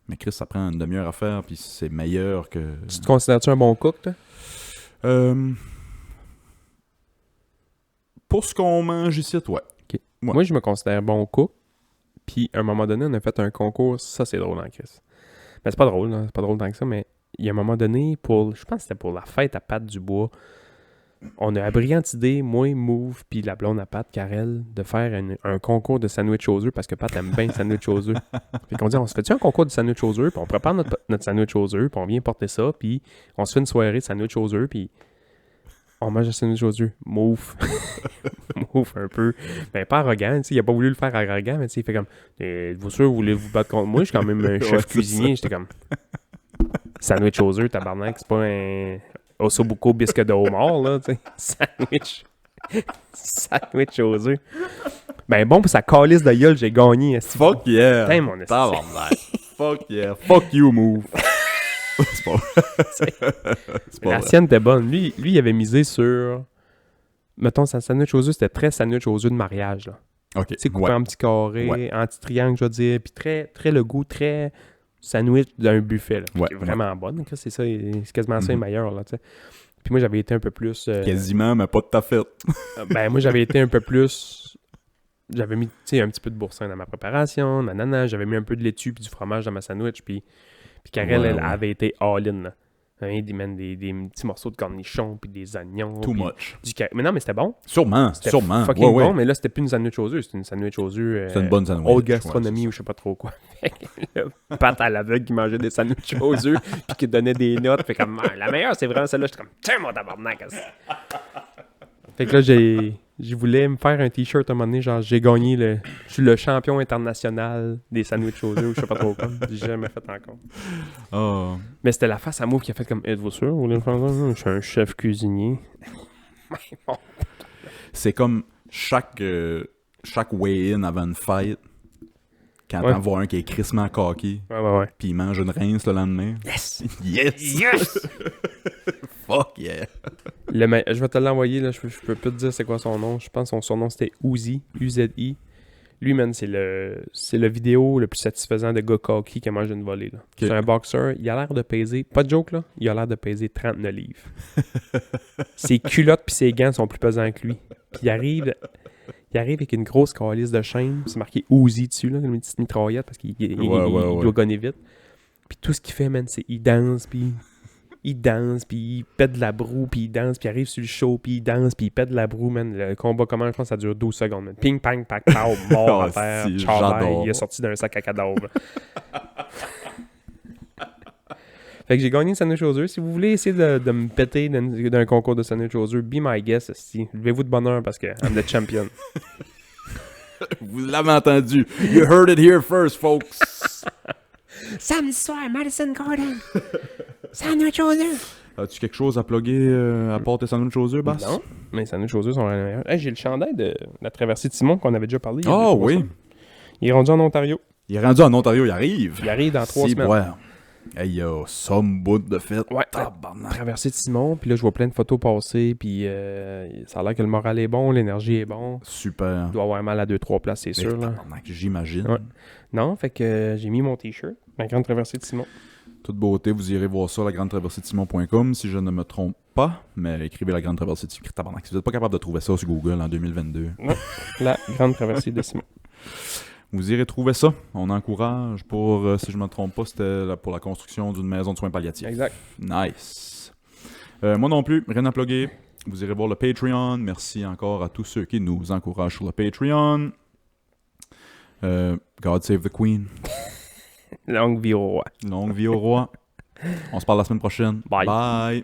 Mais Chris, ça prend une demi-heure à faire, puis c'est meilleur que... Tu te considères-tu un bon cook, toi? Pour ce qu'on mange ici, ouais. Okay. Moi, je me considère bon cook. Puis à un moment donné, on a fait un concours. Ça, c'est drôle, hein, Chris. Ben, c'est pas drôle, hein, c'est pas drôle tant que ça, mais il y a un moment donné, je pense que c'était pour la fête à Pat Dubois, on a la brillante idée, moi, Move, puis la blonde à Pat, Karel, de faire un concours de sandwich aux œufs, parce que Pat aime bien le sandwich aux œufs. Fait qu'on dit, on se fait-tu un concours de sandwich aux œufs, puis on prépare notre sandwich aux œufs, puis on vient porter ça, puis on se fait une soirée de sandwich aux œufs, puis on mange le sandwich aux œufs. Move. Move un peu. Ben, pas arrogant, il a pas voulu le faire arrogant, mais il fait comme, vous sûr, vous voulez vous battre contre moi? Je suis quand même un chef cuisinier. J'étais comme, sandwich aux œufs, tabarnak, c'est pas un ossobuco biscuit de homard, là, tu sais. Sandwich aux œufs. Ben bon, pour sa calice de gueule, j'ai gagné. Fuck yeah! Putain, mon Fuck yeah! Fuck you, Move! C'est pas la sienne était bonne. Lui, il avait misé sur... Mettons, sa sandwich aux œufs, c'était très sandwich aux œufs de mariage, là. OK. Tu sais, coupé en petits carrés, en petits triangles, je veux dire. Puis très le goût, très sandwich d'un buffet, là. Qui est vraiment bonne. C'est ça, c'est quasiment ça, le meilleur, là, tu sais. Puis moi, j'avais été un peu plus... Quasiment, mais pas de ta fête. Ben, moi, j'avais été un peu plus... J'avais mis, tu sais, un petit peu de boursin dans ma préparation, nanana. J'avais mis un peu de laitue puis du fromage dans ma sandwich, puis Karel, elle avait été all-in, là. Hein, des petits morceaux de cornichons puis des oignons. Too much. Mais non, mais c'était bon. Sûrement. Fucking bon, mais là, c'était plus une sandwich aux œufs. C'était une sandwich aux œufs. C'est une bonne sandwich. Haute gastronomie ou je sais pas trop quoi. Pat à l'aveugle qui mangeait des sandwichs aux œufs puis qui donnait des notes. Fait comme, la meilleure, c'est vraiment celle-là. J'étais comme, tiens, mon tabarnak. Fait que là, je voulais me faire un t-shirt à un moment donné, genre j'ai gagné je suis le champion international des sandwichs aux œufs ou je sais pas trop quoi. J'ai jamais fait encore. Oh. Mais c'était la face à Move qui a fait comme, êtes-vous sûr? Vous voulez faire ça? Je suis un chef cuisinier. C'est comme chaque weigh-in avant une fight, quand t'en vois un qui est crissement cocky, puis il mange une rince le lendemain. Yes! Yes! Fuck yeah! Je vais te l'envoyer, là. Je peux plus te dire c'est quoi son nom. Je pense que son nom c'était Uzi, U-Z-I. Lui, man, c'est le vidéo le plus satisfaisant de gars cocky qui mange une volée. Là. Okay. C'est un boxeur. Il a l'air de peser, pas de joke, là, il a l'air de peser 39 livres. Ses culottes puis ses gants sont plus pesants que lui. Puis il arrive avec une grosse calice de chaîne. C'est marqué Uzi dessus, là, une petite mitraillette parce qu'il doit gonner vite. Puis tout ce qu'il fait, man, c'est il danse, puis il pète de la broue, puis il danse, puis il arrive sur le show, puis il danse, puis il pète de la broue, man. Le combat commence, je pense que ça dure 12 secondes, man. Ping, pang, pac, pow, mort à terre, si, ciao, il est sorti d'un sac à cadavre. Fait que j'ai gagné le sandwich aux œufs. Si vous voulez essayer de me péter d'un concours de sandwich aux œufs, be my guest, levez-vous de bonheur parce que I'm the champion. Vous l'avez entendu. You heard it here first, folks. Samedi soir, Madison Garden. Sandwich aux œufs. As-tu quelque chose à plugger à part tes sandwichs aux œufs, Bass? Non, mais les sandwichs aux œufs sont les meilleurs. Hey, j'ai le chandail de la traversée de Simon qu'on avait déjà parlé. Ah oui. Il est rendu en Ontario. Il est rendu en Ontario, il arrive. Il arrive dans 3 semaines. Ouais. Hey, yo, some bout de fête. Ouais, tabarnak. Traversée de Simon, puis là, je vois plein de photos passer, puis ça a l'air que le moral est bon, l'énergie est bon. Super. Il doit avoir mal à 2-3 places, c'est sûr. Là. Tabarnak, j'imagine. Ouais. Non, fait que j'ai mis mon t-shirt, la grande traversée de Simon. Toute beauté, vous irez voir ça, lagrandetraversée-de-simon.com, si je ne me trompe pas. Mais écrivez la grande traversée de Simon. Tabarnak, si vous n'êtes pas capable de trouver ça sur Google en 2022. Non, la grande traversée de Simon. Vous irez trouver ça. On encourage pour, si je ne me trompe pas, c'était pour la construction d'une maison de soins palliatifs. Exact. Nice. Moi non plus, rien à plugger. Vous irez voir le Patreon. Merci encore à tous ceux qui nous encouragent sur le Patreon. God save the Queen. Longue vie au roi. Longue vie au roi. On se parle la semaine prochaine. Bye. Bye.